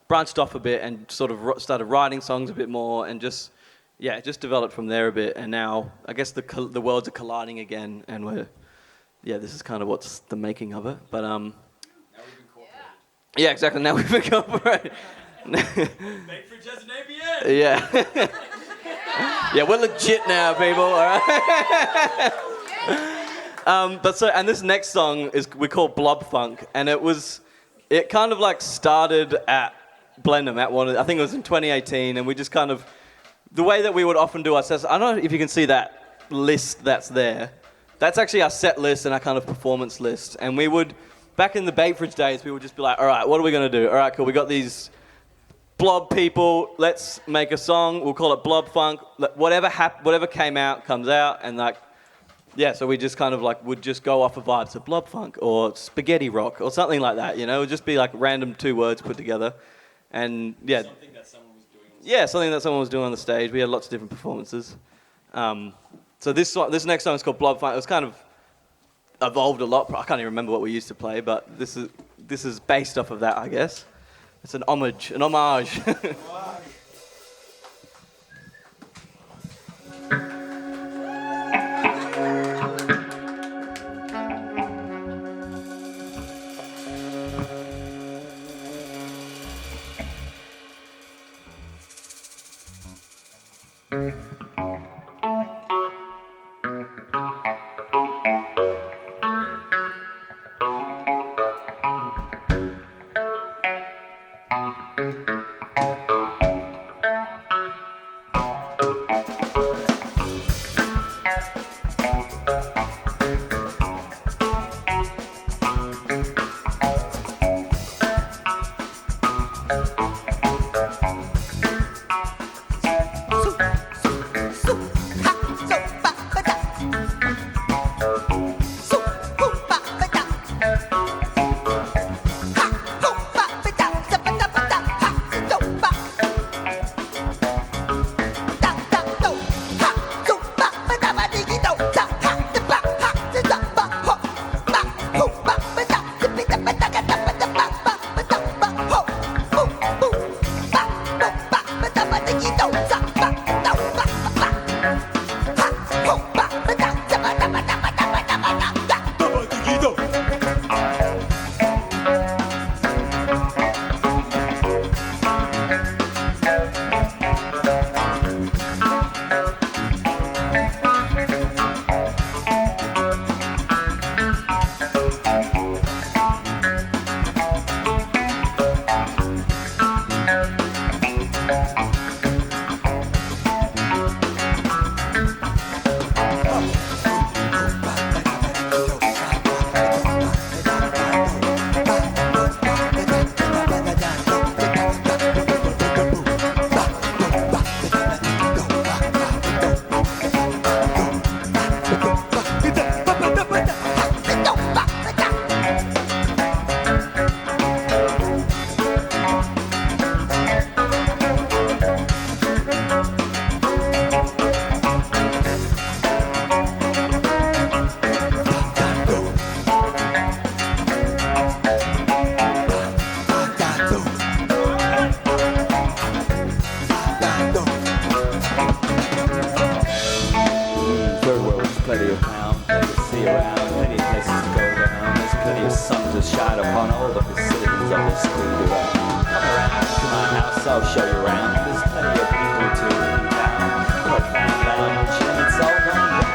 branched off a bit and sort of started writing songs a bit more and just developed from there a bit. And now I guess the worlds are colliding again, and this is kind of what's the making of it. But now we've incorporated. Yeah, exactly. Now we've incorporated. Bait Fridge has an ABA. Yeah. Yeah, we're legit now, people. All right. And this next song we call Blob Funk, and it kind of like started at Blenheim I think it was in 2018, and we just kind of, the way that we would often do ourselves, I don't know if you can see that list that's there. that's actually our set list and our kind of performance list. And we would, back in the Bakefridge days, we would just be like, all right, what are we going to do? All right, cool, we got these blob people, let's make a song, we'll call it Blob Funk. Whatever came out, comes out, and like, yeah, so we just kind of like would just go off of vibes of Blob Funk or Spaghetti Rock or something like that, you know? It would just be like random 2 words put together. And yeah. Something that someone was doing on the stage. Yeah, something that someone was doing on the stage. We had lots of different performances. So this next song is called Blob Funk. It was kind of evolved a lot. I can't even remember what we used to play, but this is based off of that, I guess. It's an homage. plenty of town, plenty to see around, plenty of places to go down. There's plenty of sun to shine upon all the facilities of this screwed around. Come around to my house, I'll show you around. There's plenty of people to be found. Quite found lounge, and it's all gone down.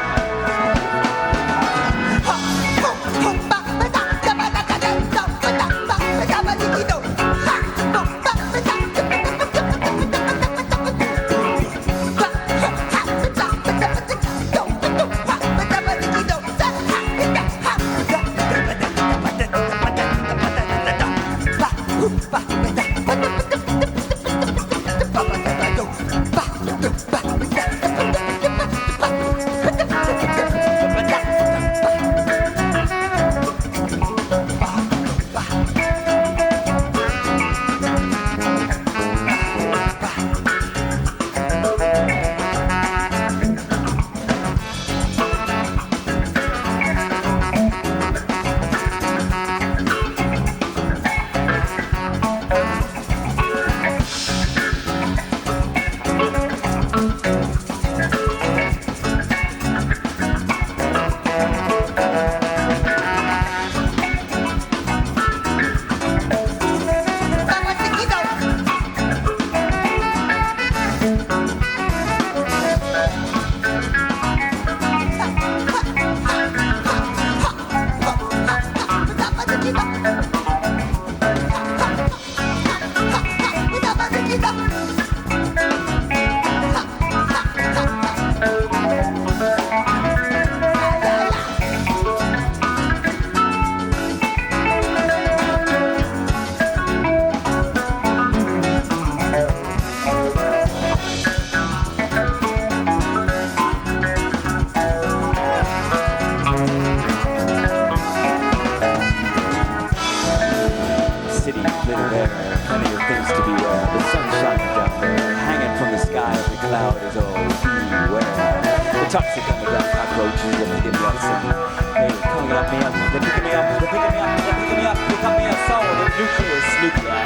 Toxic underground cockroaches, they're picking me up some. Hey, coming at me up, they're picking me up, they're picking me up, they're picking me up, they cut me a soul, the nucleus, nuclei,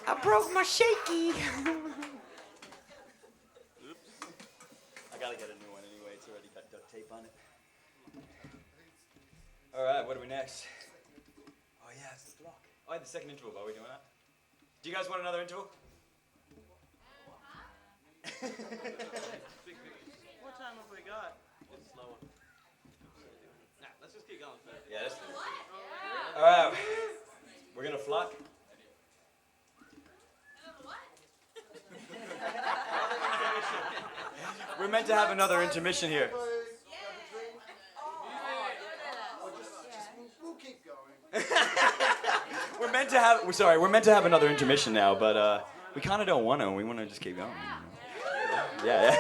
I broke my shaky. I gotta get a new one anyway. It's already got duct tape on it. All right, what are we next? Oh yeah, it's the block. Oh, the second interval. Are we doing that? Do you guys want another interval? What time have we got? It's slower. Nah, let's just keep going. Yeah, let's do it. All right, we're gonna flock. We're meant to have another intermission here. We'll keep going. We're meant to have another intermission now, but we kind of don't want to. We want to just keep going. Yeah.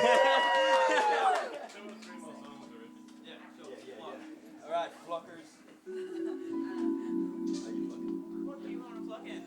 All right, flockers. What do you want to plug in?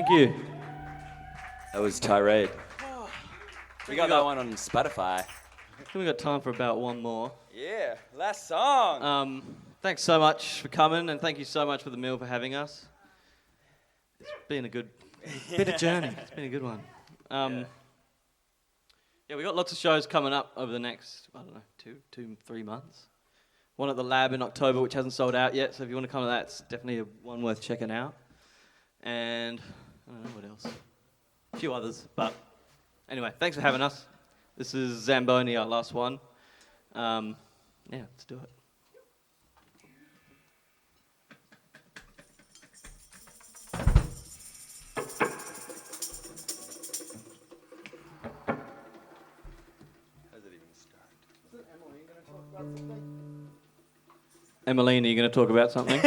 Thank you. That was Tirade. We got that one on Spotify. I think we got time for about one more. Yeah, last song. Thanks so much for coming, and thank you so much for the meal for having us. It's been a good bit of journey. It's been a good one. Yeah, we got lots of shows coming up over the next, I don't know, 3 months. One at the Lab in October, which hasn't sold out yet, so if you want to come to that, it's definitely one worth checking out. And I don't know what else. A few others, but anyway, thanks for having us. This is Zamboni, our last one. Yeah, let's do it. Emmeline, are you going to talk about something?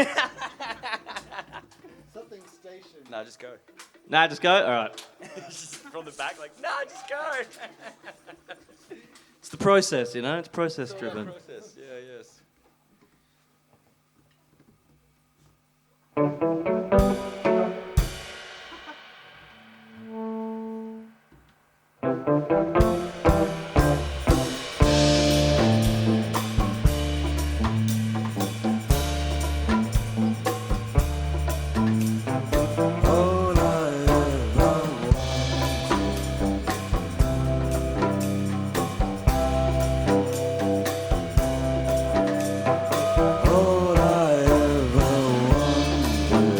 Something station. No, just go. Nah, just go? All right. Just from the back, like, no, just go. It's the process, you know? It's process-driven. Process. Yeah, yes.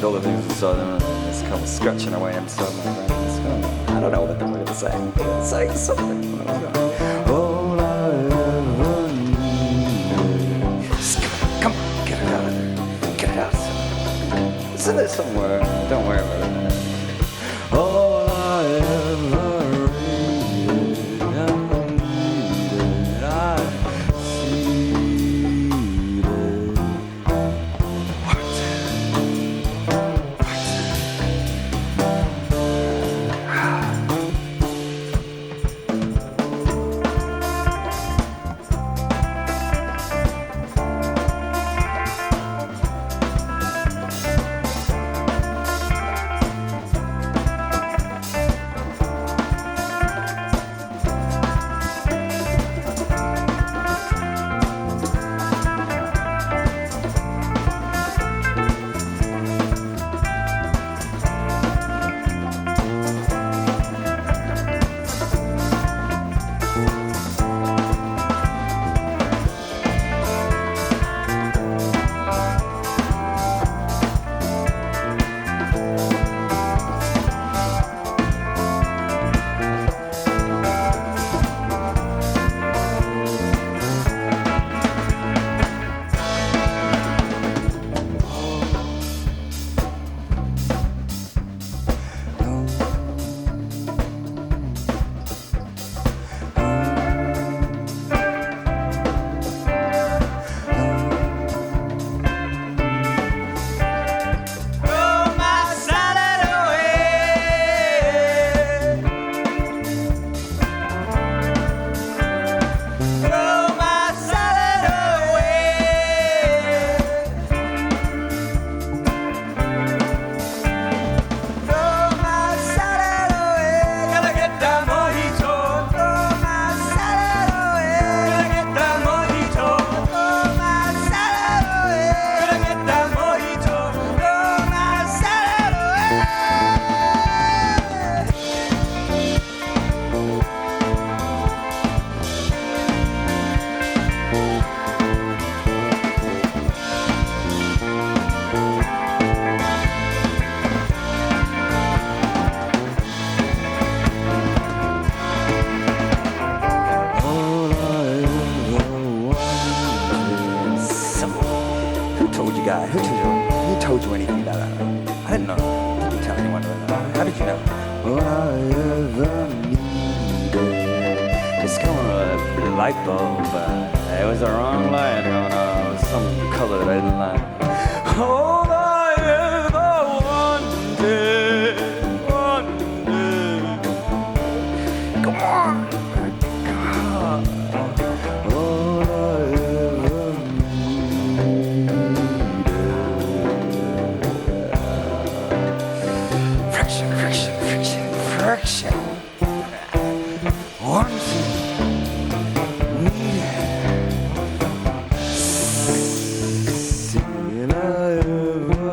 All the things so it's kind of scratching away inside my brain. I don't know what I'm going to say. Say something. All I ever need. Come on, get it out of there. Get it out. It's in there somewhere. Don't worry about it. All I ever needed, I see it. Who told you anything about that? I didn't know. I didn't tell anyone about that. How did you know? All I ever needed is going to a light bulb. It was the wrong light going on. Some color that I didn't like. All I ever wanted. Come on. All I ever needed. Friction. Berkshire. Wanted, needed. Still I ever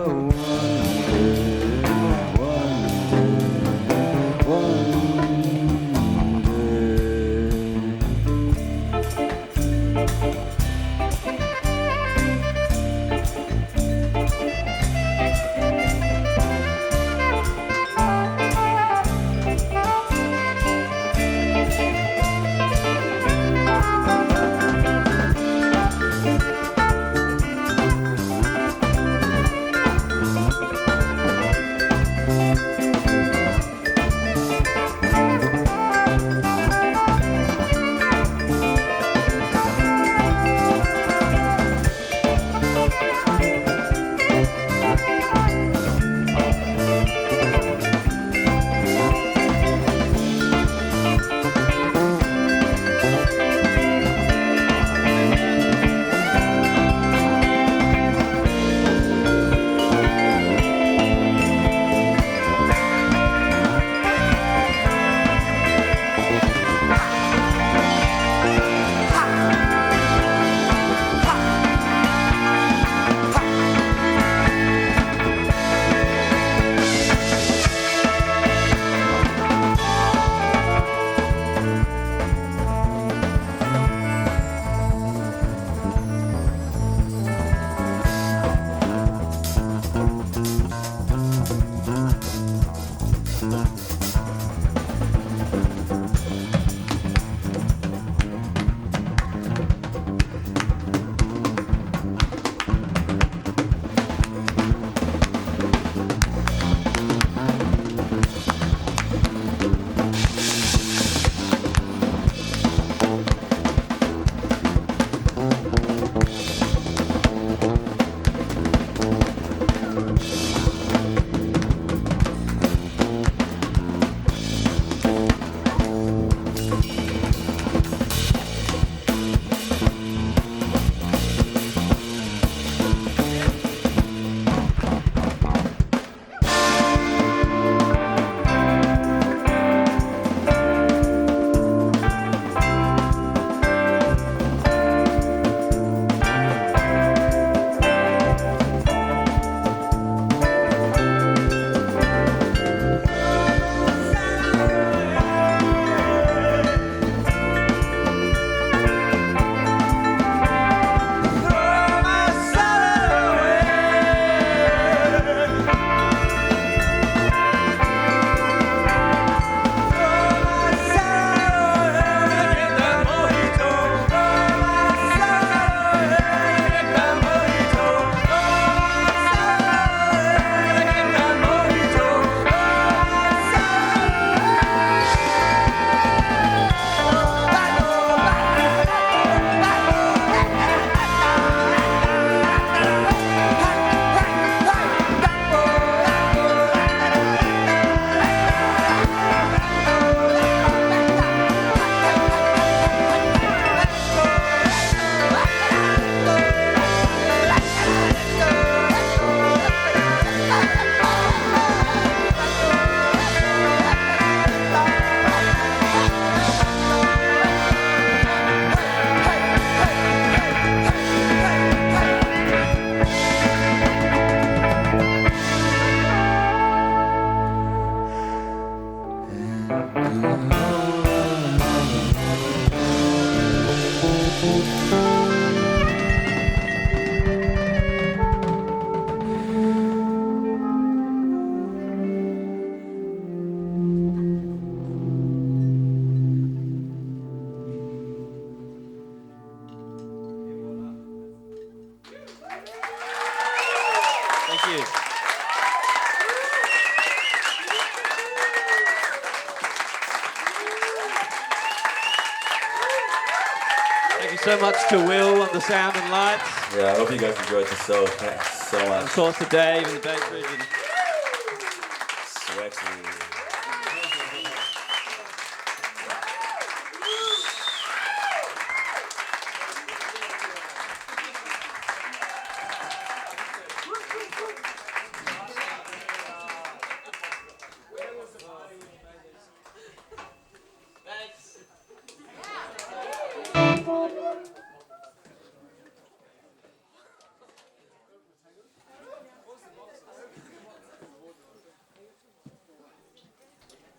Thank you. Thank you so much to Will on the sound and lights. Yeah, I hope you guys enjoyed the show. Thanks so much. Of course to Dave and the bass region. Sweaty.